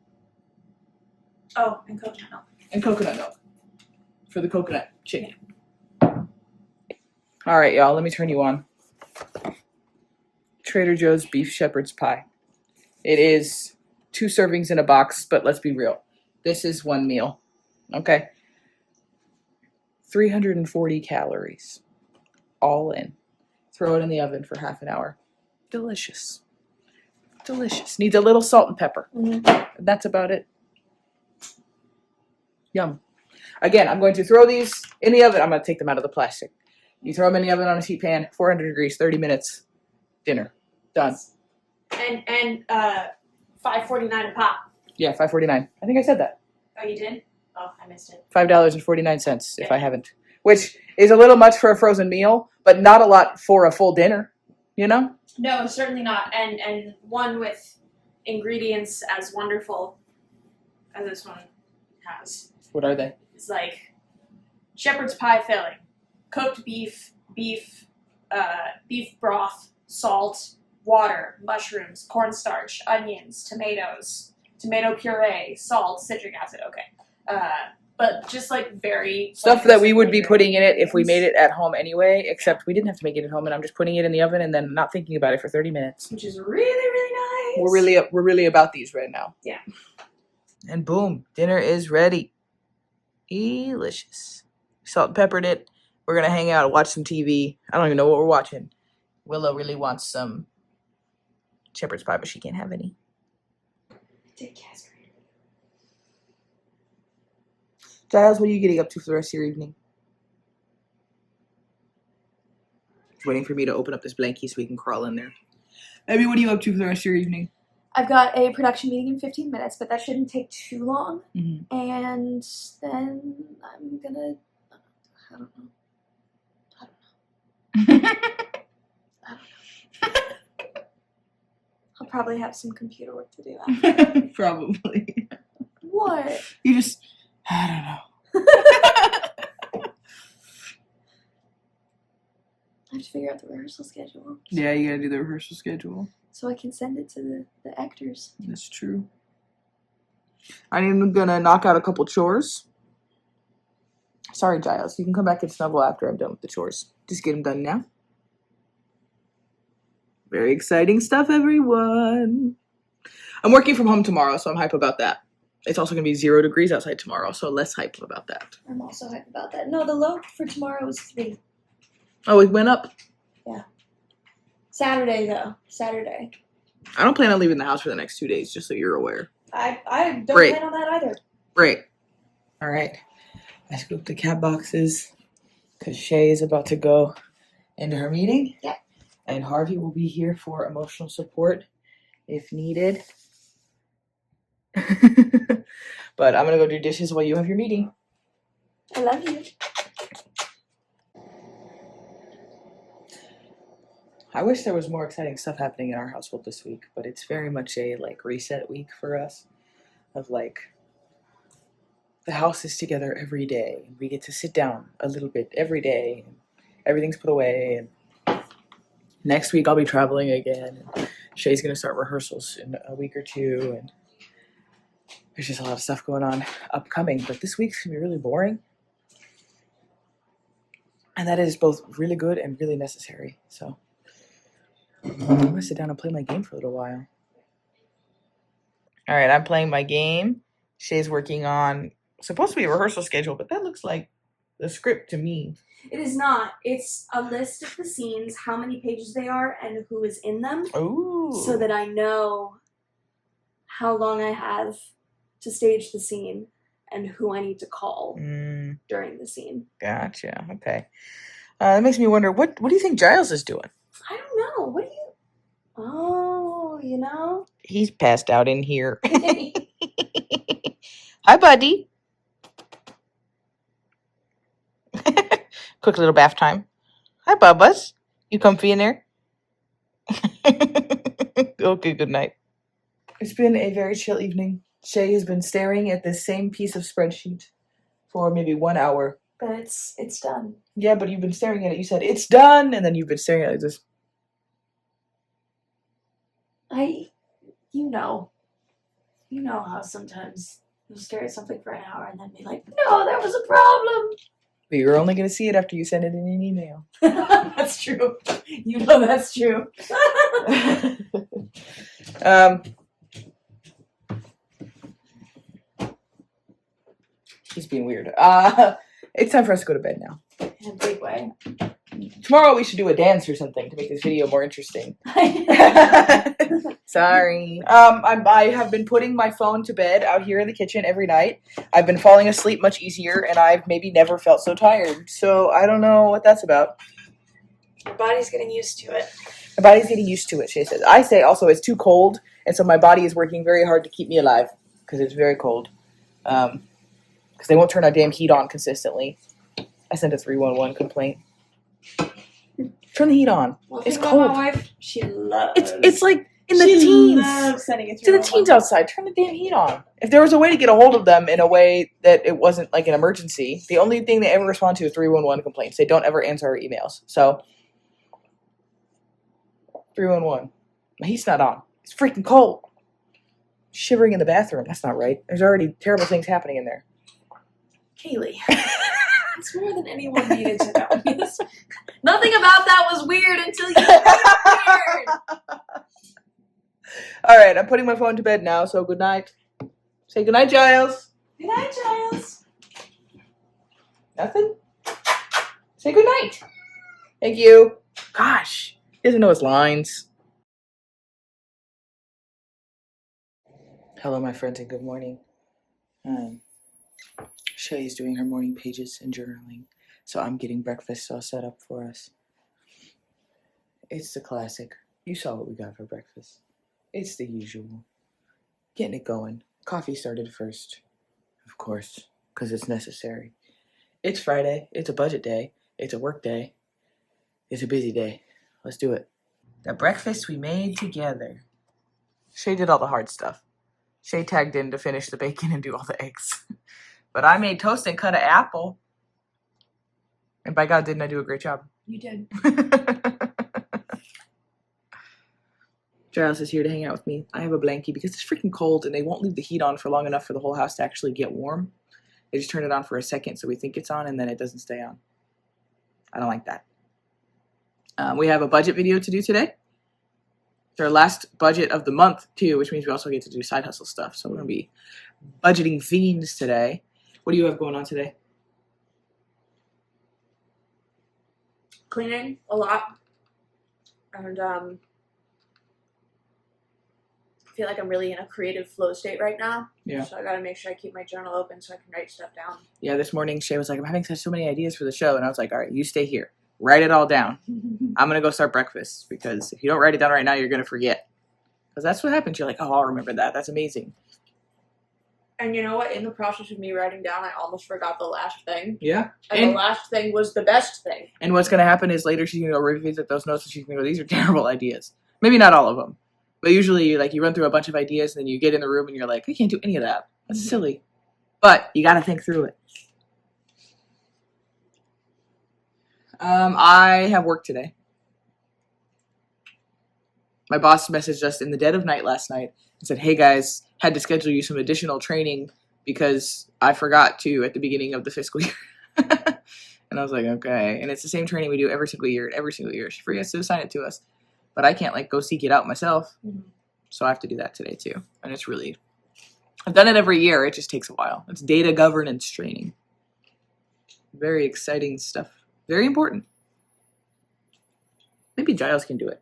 Oh, and coconut milk. And coconut milk for the coconut chicken. All right, y'all, let me turn you on. Trader Joe's beef shepherd's pie. It is 2 servings in a box, but let's be real. This is 1 meal, okay? 340 calories, all in. Throw it in the oven for half an hour. Delicious. Delicious. Needs a little salt and pepper. Mm-hmm. That's about it. Yum. Again, I'm going to throw these in the oven. I'm going to take them out of the plastic. You throw them in the oven on a heat pan, 400 degrees, 30 minutes, dinner. Done. And $5.49 a pop. Yeah, $5.49. I think I said that. Oh, you did? Oh, I missed it. $5.49 if I haven't. Which is a little much for a frozen meal, but not a lot for a full dinner, you know? No, certainly not. And one with ingredients as wonderful as this one has. What are they? It's like shepherd's pie filling, cooked beef broth, salt, water, mushrooms, cornstarch, onions, tomatoes, tomato puree, salt, citric acid. Okay. But just like very Stuff that we would be putting in it if we made it at home anyway, except we didn't have to make it at home, and I'm just putting it in the oven and then not thinking about it for 30 minutes. Which is really, really nice. We're really about these right now. Yeah. And boom, dinner is ready. Delicious. Salt and peppered it. We're gonna hang out, watch some TV. I don't even know what we're watching. Willow really wants some shepherd's pie, but she can't have any. Giles, what are you getting up to for the rest of your evening? Just waiting for me to open up this blankie so we can crawl in there. Abby, what are you up to for the rest of your evening? I've got a production meeting in 15 minutes, but that shouldn't take too long. Mm-hmm. And then I'm gonna, I don't know. I'll probably have some computer work to do after. Probably. What? You just, I don't know. I have to figure out the rehearsal schedule. Yeah, you gotta do the rehearsal schedule. So I can send it to the actors. That's true. I'm gonna knock out a couple chores. Sorry, Giles. You can come back and snuggle after I'm done with the chores. Just get them done now. Very exciting stuff, everyone. I'm working from home tomorrow, so I'm hype about that. It's also gonna be 0 degrees outside tomorrow, so less hype about that. I'm also hyped about that. No, the low for tomorrow is 3. Oh, it went up? Yeah. Saturday, though. Saturday. I don't plan on leaving the house for the next 2 days, just so you're aware. I don't Great. plan on that either. Great. All right. I scooped the cat boxes because Shay is about to go into her meeting. Yep. And Harvey will be here for emotional support if needed. But I'm going to go do dishes while you have your meeting. I love you. I wish there was more exciting stuff happening in our household this week, but it's very much a reset week for us of the house is together every day and we get to sit down a little bit every day and everything's put away, and next week I'll be traveling again and Shay's gonna start rehearsals in a week or 2, and there's just a lot of stuff going on upcoming, but this week's gonna be really boring, and that is both really good and really necessary. So I'm gonna sit down and play my game for a little while. All right, I'm playing my game. Shay's working on supposed to be a rehearsal schedule, but that looks like the script to me. It is not. It's a list of the scenes, how many pages they are, and who is in them. Ooh. So that I know how long I have to stage the scene and who I need to call during the scene. Gotcha. Okay. That makes me wonder, what do you think Giles is doing? I don't know. What do you... Oh, you know? He's passed out in here. Hi, buddy. Quick little bath time. Hi, Bubbas. You comfy in there? Okay, good night. It's been a very chill evening. Shay has been staring at this same piece of spreadsheet for maybe 1 hour. But it's done. Yeah, but you've been staring at it. You said, it's done, and then you've been staring at it just... You know how sometimes you stare at something for an hour and then be like, no, there was a problem. But you're only going to see it after you send it in an email. That's true. You know that's true. He's being weird. It's time for us to go to bed now. In a big way. Tomorrow we should do a dance or something to make this video more interesting. Sorry. I have been putting my phone to bed out here in the kitchen every night. I've been falling asleep much easier, and I've maybe never felt so tired. So I don't know what that's about. Your body's getting used to it. My body's getting used to it, she says. I say also it's too cold, and so my body is working very hard to keep me alive because it's very cold. Because they won't turn our damn heat on consistently. I sent a 311 complaint. Turn the heat on. Well, it's think cold. about my wife. She loves. It's like in the she teens. Loves sending it To the teens outside. Turn the damn heat on. If there was a way to get a hold of them in a way that it wasn't like an emergency, the only thing they ever respond to is 311 complaints. They don't ever answer our emails. So 311. My heat's not on. It's freaking cold. Shivering in the bathroom. That's not right. There's already terrible things happening in there. Kaylee. It's more than anyone needed to know. Nothing about that was weird until you made it weird. All right, I'm putting my phone to bed now, so good night. Say good night, Giles. Good night, Giles. Nothing? Say good night. Thank you. Gosh, he doesn't know his lines. Hello, my friends, and good morning. Shay's doing her morning pages and journaling, so I'm getting breakfast all set up for us. It's the classic. You saw what we got for breakfast. It's the usual. Getting it going. Coffee started first, of course, because it's necessary. It's Friday. It's a budget day. It's a work day. It's a busy day. Let's do it. The breakfast we made together. Shay did all the hard stuff. Shay tagged in to finish the bacon and do all the eggs. But I made toast and cut an apple. And by God, didn't I do a great job? You did. Giles is here to hang out with me. I have a blankie because it's freaking cold and they won't leave the heat on for long enough for the whole house to actually get warm. They just turn it on for a second so we think it's on and then it doesn't stay on. I don't like that. We have a budget video to do today. It's our last budget of the month too, which means we also get to do side hustle stuff. So we're going to be budgeting fiends today. What do you have going on today? Cleaning a lot. And I feel like I'm really in a creative flow state right now. Yeah. So I gotta make sure I keep my journal open so I can write stuff down. Yeah, this morning Shay was like, I'm having so many ideas for the show. And I was like, all right, you stay here. Write it all down. I'm going to go start breakfast because if you don't write it down right now, you're going to forget. Because that's what happens. You're like, oh, I'll remember that. That's amazing. And you know what? In the process of me writing down, I almost forgot the last thing. Yeah. And the last thing was the best thing. And what's going to happen is later she's going to go revisit those notes and she's going to go, these are terrible ideas. Maybe not all of them. But usually you run through a bunch of ideas and then you get in the room and you're like, I can't do any of that. That's silly. But you got to think through it. I have work today. My boss messaged us in the dead of night last night and said, hey guys, had to schedule you some additional training because I forgot to at the beginning of the fiscal year. And I was like, okay. And it's the same training we do every single year. She forgets to assign it to us. but I can't like go seek it out myself. Mhm. So I have to do that today too. And it's really, I've done it every year. It just takes a while. It's data governance training. Very exciting stuff. Very important. Maybe Giles can do it.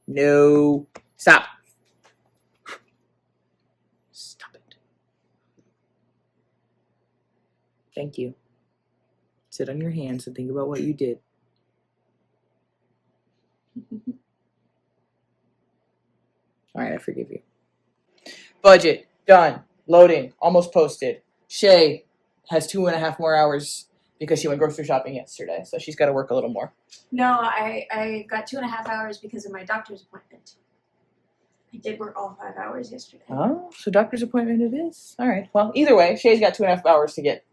No. Stop. Stop it. Thank you. Sit on your hands and think about what you did. All right, I forgive you. Budget, done. Loading, almost posted. Shay has 2.5 more hours because she went grocery shopping yesterday, so she's got to work a little more. No, I got 2.5 hours because of my doctor's appointment. I did work all 5 hours yesterday. Oh, so doctor's appointment it is. All right. Well, either way, Shay's got 2.5 hours to get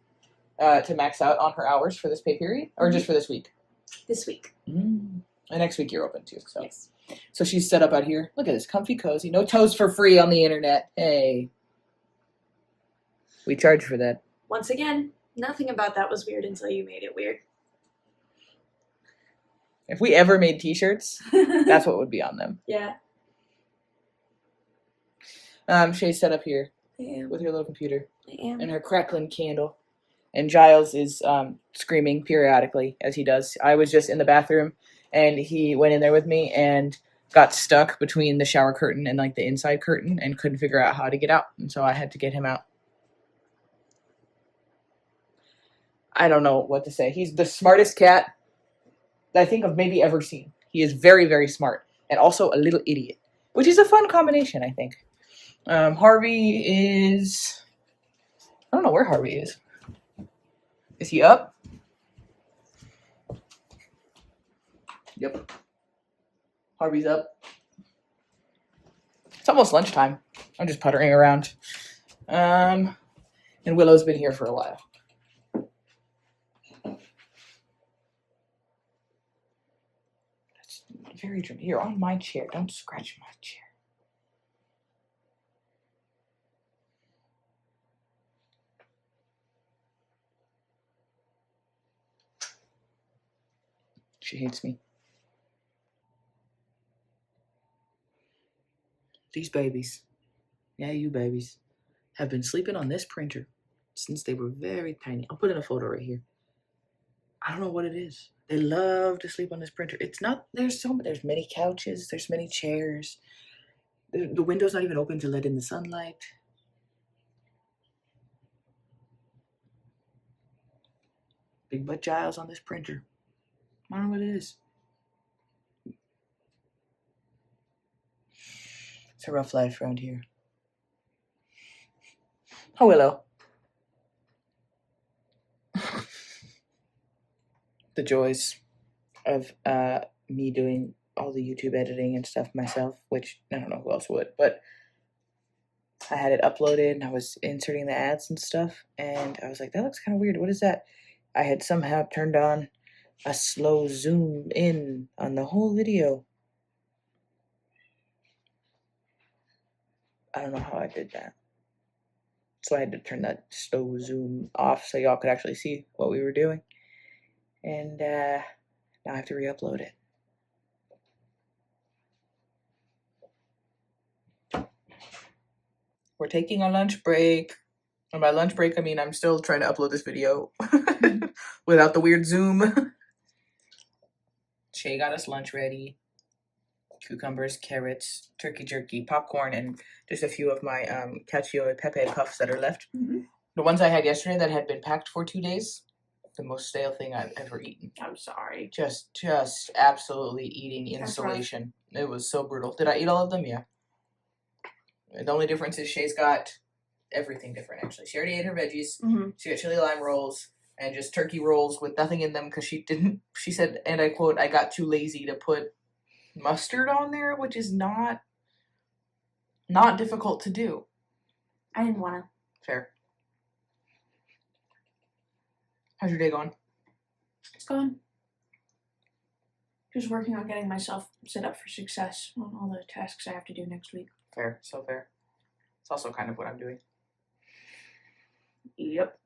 to max out on her hours for this pay period, or just for this week. This week. And next week you're open too. So. Yes. So she's set up out here. Look at this, comfy, cozy. No toes for free on the internet. Hey. We charge for that. Once again, nothing about that was weird until you made it weird. If we ever made t-shirts, that's what would be on them. Yeah. Shay's set up here I am. with her little computer I am. and her crackling candle. And Giles is screaming periodically, as he does. I was just in the bathroom, and he went in there with me and got stuck between the shower curtain and like the inside curtain and couldn't figure out how to get out. And so I had to get him out. I don't know what to say. He's the smartest cat that I think I've maybe ever seen. He is very, very smart and also a little idiot, which is a fun combination, I think. Harvey is... I don't know where Harvey is. Is he up? Yep. Harvey's up. It's almost lunchtime. I'm just puttering around. And Willow's been here for a while. That's very dramatic. You're on my chair. Don't scratch my chair. She hates me. These babies, yeah, you babies, have been sleeping on this printer since they were very tiny. I'll put in a photo right here. I don't know what it is. They love to sleep on this printer. It's not, there's many couches, there's many chairs. The window's not even open to let in the sunlight. Big butt Giles on this printer. I don't know what it is. It's a rough life around here. Oh, Willow. The joys of me doing all the YouTube editing and stuff myself, which I don't know who else would, but I had it uploaded and I was inserting the ads and stuff, and I was like, that looks kind of weird. What is that? I had somehow turned on a slow zoom in on the whole video. I don't know how I did that. So I had to turn that slow zoom off so y'all could actually see what we were doing. And now I have to re-upload it. We're taking a lunch break. And by lunch break, I mean I'm still trying to upload this video without the weird zoom. Shay got us lunch ready. Cucumbers, carrots, turkey jerky, popcorn, and just a few of my cacio e pepe puffs that are left. Mm-hmm. The ones I had yesterday that had been packed for 2 days, the most stale thing I've ever eaten. I'm sorry. Just absolutely eating That's insulation. It was so brutal. Did I eat all of them? Yeah. The only difference is Shay's got everything different, actually. She already ate her veggies. Mm-hmm. She got chili lime rolls and just turkey rolls with nothing in them because she said, and I quote, I got too lazy to put mustard on there, which is not difficult to do. I didn't want to. Fair. How's your day going? It's going. Just working on getting myself set up for success on all the tasks I have to do next week. Fair. So fair. It's also kind of what I'm doing. Yep.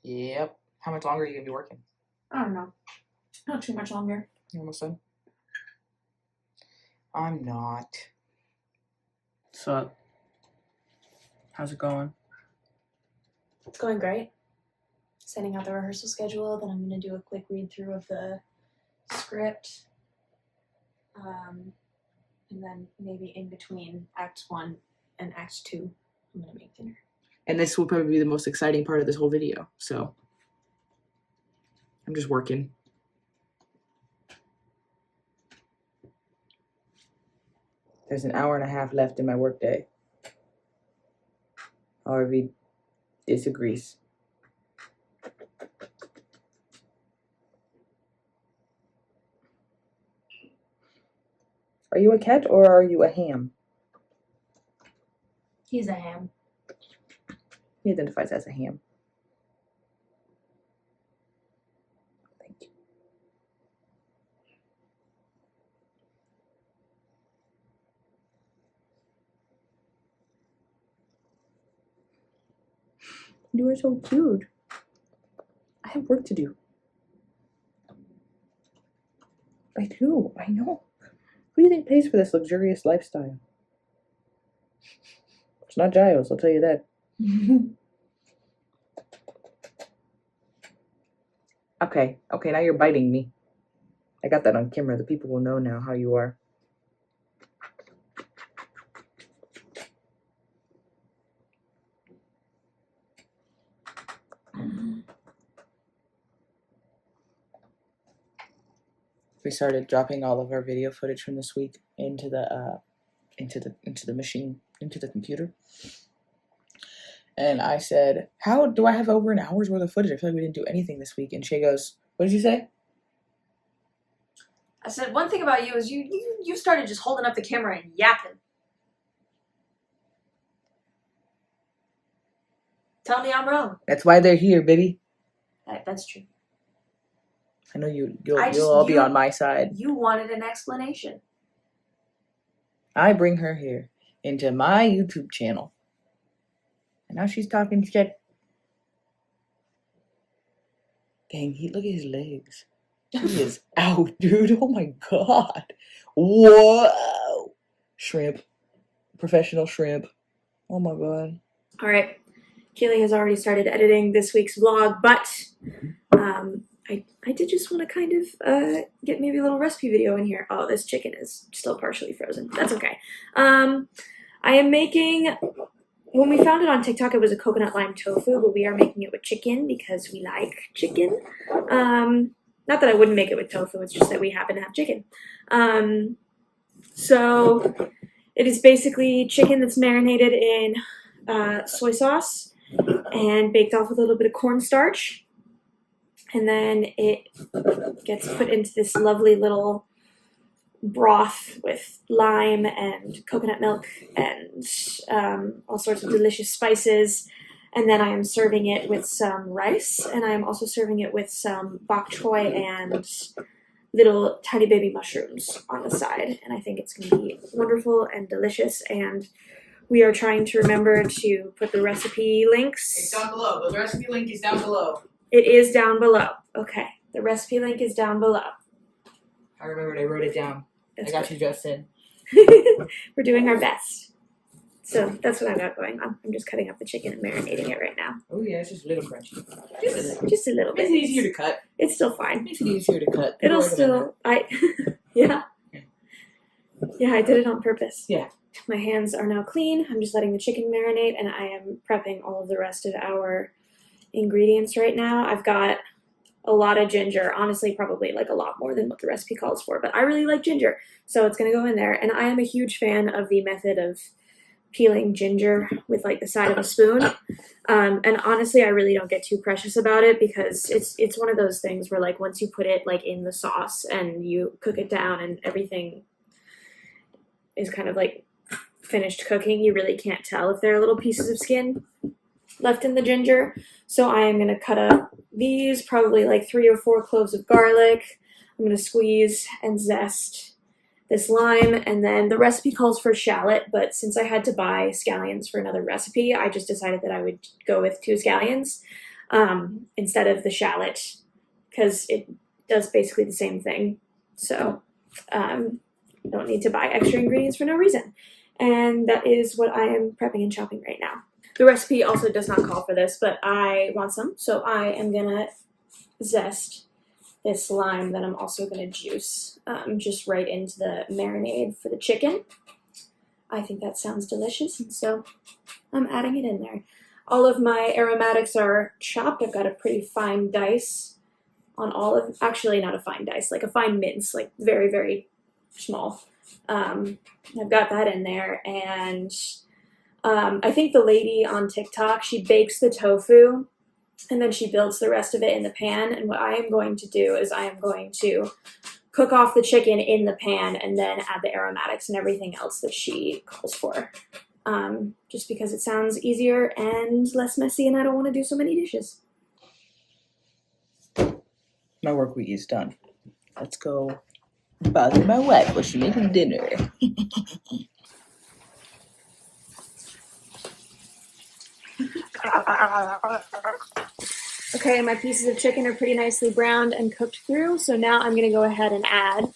Yep. How much longer are you going to be working? I don't know. Not too much longer. You almost done? I'm not. What's up? How's it going? It's going great. Sending out the rehearsal schedule, then I'm going to do a quick read through of the script. And then maybe in between Act 1 and Act 2, I'm going to make dinner. And this will probably be the most exciting part of this whole video, so I'm just working. There's an hour and a half left in my workday. Harvey disagrees. Are you a cat or are you a ham? He's a ham. He identifies as a ham. Thank you. You are so cute. I have work to do. I do. I know. Who do you think pays for this luxurious lifestyle? It's not Giles, I'll tell you that. Okay, now you're biting me. I got that on camera. The people will know now how you are. We started dropping all of our video footage from this week into the machine, into the computer. And I said, how do I have over an hour's worth of footage? I feel like we didn't do anything this week. And Shay goes, what did you say? I said, one thing about you is you started just holding up the camera and yapping. Tell me I'm wrong. That's why they're here, baby. That's true. I know you'll all be on my side. You wanted an explanation. I bring her here into my YouTube channel. And now she's talking shit. Dang, look at his legs. He is out, dude. Oh my god. Whoa. Shrimp. Professional shrimp. Oh my god. All right. Kaylee has already started editing this week's vlog, but I did just want to kind of get maybe a little recipe video in here. Oh, this chicken is still partially frozen. That's okay. I am making, when we found it on TikTok, it was a coconut lime tofu, but we are making it with chicken because we like chicken. Not that I wouldn't make it with tofu, it's just that we happen to have chicken. So it is basically chicken that's marinated in soy sauce and baked off with a little bit of cornstarch. And then it gets put into this lovely little broth with lime and coconut milk and all sorts of delicious spices. And then I am serving it with some rice, and I am also serving it with some bok choy and little tiny baby mushrooms on the side. And I think it's going to be wonderful and delicious. And we are trying to remember to put the recipe links. It's down below. The recipe link is down below. It is down below. Okay. The recipe link is down below. I remembered I wrote it down. That's I got you, Justin. We're doing our best. So that's what I've got going on. I'm just cutting up the chicken and marinating it right now. Oh yeah, it's just a little crunchy. Just a little bit. Makes it easier to cut. It's still fine. Makes it easier to cut. It'll still, yeah. Yeah, I did it on purpose. Yeah. My hands are now clean. I'm just letting the chicken marinate, and I am prepping all of the rest of our ingredients right now. I've got a lot of ginger, honestly probably like a lot more than what the recipe calls for, but I really like ginger, so it's going to go in there. And I am a huge fan of the method of peeling ginger with like the side of a spoon, and honestly I really don't get too precious about it because it's one of those things where like once you put it like in the sauce and you cook it down and everything is kind of like finished cooking, you really can't tell if there are little pieces of skin left in the ginger. So I am going to cut up these, probably like 3 or 4 cloves of garlic. I'm going to squeeze and zest this lime, and then the recipe calls for shallot, but since I had to buy scallions for another recipe, I just decided that I would go with 2 scallions instead of the shallot, because does basically the same thing. So don't need to buy extra ingredients for no reason. And that is what I am prepping and chopping right now. The recipe also does not call for this, but I want some, so I am gonna zest this lime that I'm also gonna juice just right into the marinade for the chicken. I think that sounds delicious, and so I'm adding it in there. All of my aromatics are chopped. I've got a pretty fine dice on all of, actually not a fine dice, like a fine mince, like very, very small. I've got that in there, and I think the lady on TikTok, she bakes the tofu and then she builds the rest of it in the pan. And what I am going to do is I am going to cook off the chicken in the pan and then add the aromatics and everything else that she calls for. Just because it sounds easier and less messy, and I don't want to do so many dishes. My work week is done. Let's go bother my wife while she making dinner. Okay, my pieces of chicken are pretty nicely browned and cooked through, so now I'm going to go ahead and add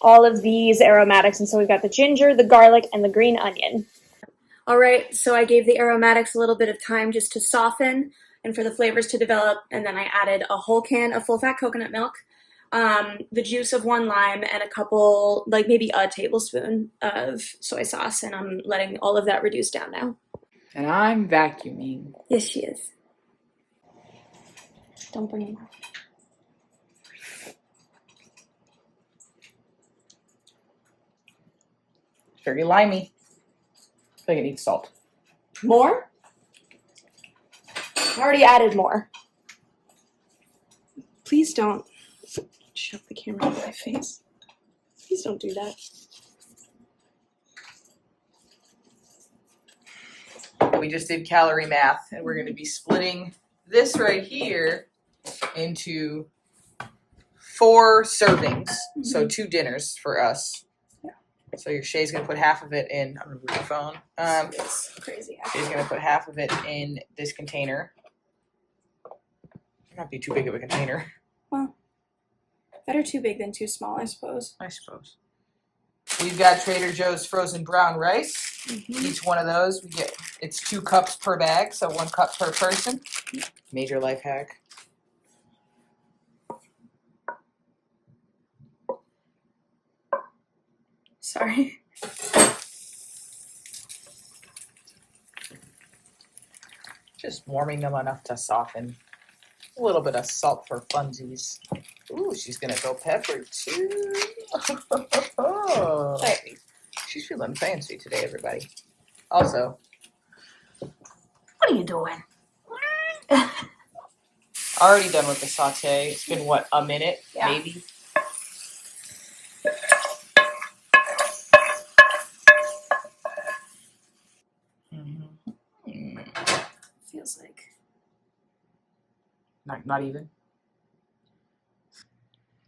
all of these aromatics. And so we've got the ginger, the garlic, and the green onion. All right, so I gave the aromatics a little bit of time just to soften and for the flavors to develop, and then I added a whole can of full-fat coconut milk, the juice of 1 lime, and a couple, like maybe a tablespoon of soy sauce, and I'm letting all of that reduce down now. And I'm vacuuming. Yes, she is. Don't bring it up. Very limey. I feel like it needs salt. More? I already added more. Please don't shove the camera in my face. Please don't do that. We just did calorie math, and we're going to be splitting this right here into 4 servings. Mm-hmm. So 2 dinners for us. Yeah. So your Shay's going to put half of it in. I'm going to move your phone. It's crazy. Shay's going to put half of it in this container. It might be too big of a container. Well, better too big than too small, I suppose. I suppose. We've got Trader Joe's frozen brown rice. Mm-hmm. Each one of those, it's 2 cups per bag, so 1 cup per person. Major life hack. Sorry. Just warming them enough to soften. A little bit of salt for funsies. Ooh, she's gonna go pepper too. Hey, she's feeling fancy today, everybody. Also, what are you doing? Already done with the saute. It's been what, a minute, maybe. Feels like not even.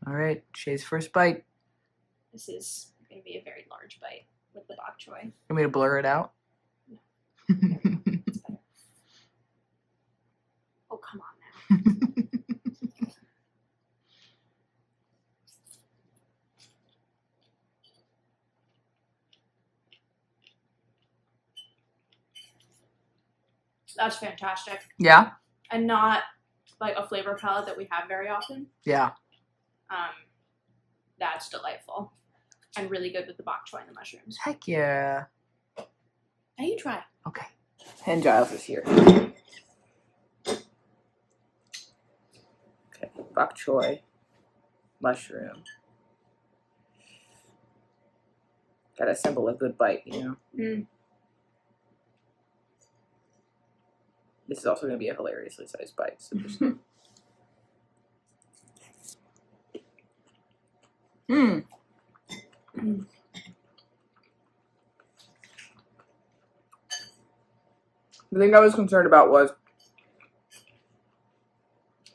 All right, Shay's first bite. This is going to be a very large bite with the bok choy. You want me to blur it out? No. It's better. Oh, come on now. That's fantastic. Yeah? And not like a flavor palette that we have very often. Yeah. That's delightful. And really good with the bok choy and the mushrooms. Heck yeah. Now you try. Okay. And Giles is here. Okay. Bok choy. Mushroom. Gotta assemble a good bite, you know? Mm. This is also going to be a hilariously sized bite. So just... The thing I was concerned about was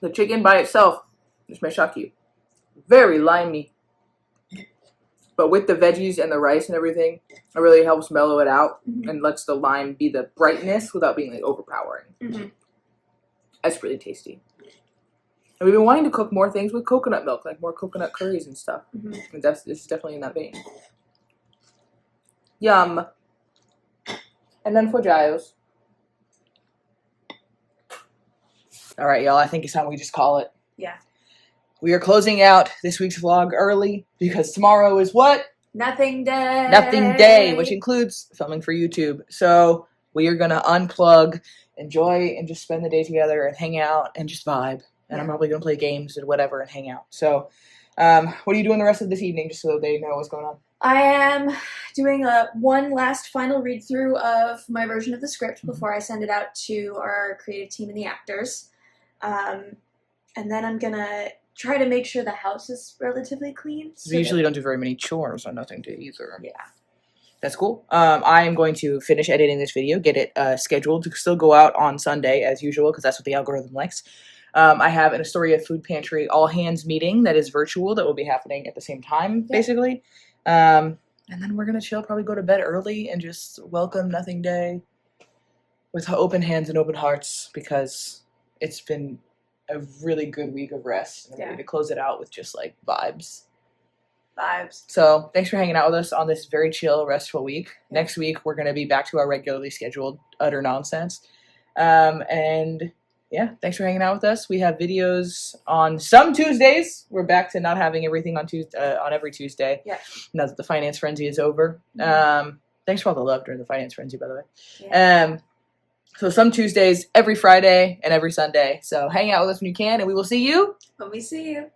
the chicken by itself, this may shock you, very limey. But with the veggies and the rice and everything, it really helps mellow it out and lets the lime be the brightness without being like overpowering. Mm-hmm. That's really tasty. And we've been wanting to cook more things with coconut milk, like more coconut curries and stuff. Mm-hmm. And this is definitely in that vein. Yum. And then for Giles. All right, y'all. I think it's time we just call it. Yeah. We are closing out this week's vlog early because tomorrow is what? Nothing day. Nothing day, which includes filming for YouTube. So we are going to unplug, enjoy, and just spend the day together and hang out and just vibe. And I'm probably going to play games and whatever and hang out. So what are you doing the rest of this evening just so they know what's going on? I am doing one last final read through of my version of the script before I send it out to our creative team and the actors. And then I'm going to try to make sure the house is relatively clean. So we usually don't do very many chores on Nothing Day either. Yeah. That's cool. I am going to finish editing this video, get it scheduled to still go out on Sunday as usual because that's what the algorithm likes. I have an Astoria Food Pantry all hands meeting that is virtual that will be happening at the same time, basically. And then we're going to chill, probably go to bed early and just welcome Nothing Day with open hands and open hearts because it's been a really good week of rest. And I'm ready to close it out with just like vibes. So thanks for hanging out with us on this very chill, restful week. Next week, we're going to be back to our regularly scheduled utter nonsense. And yeah, thanks for hanging out with us. We have videos on some Tuesdays. We're back to not having everything on every Tuesday. Yeah. Now that the finance frenzy is over. Thanks for all the love during the finance frenzy, by the way. Yeah. So some Tuesdays, every Friday, and every Sunday. So hang out with us when you can, and we will see you When we see you.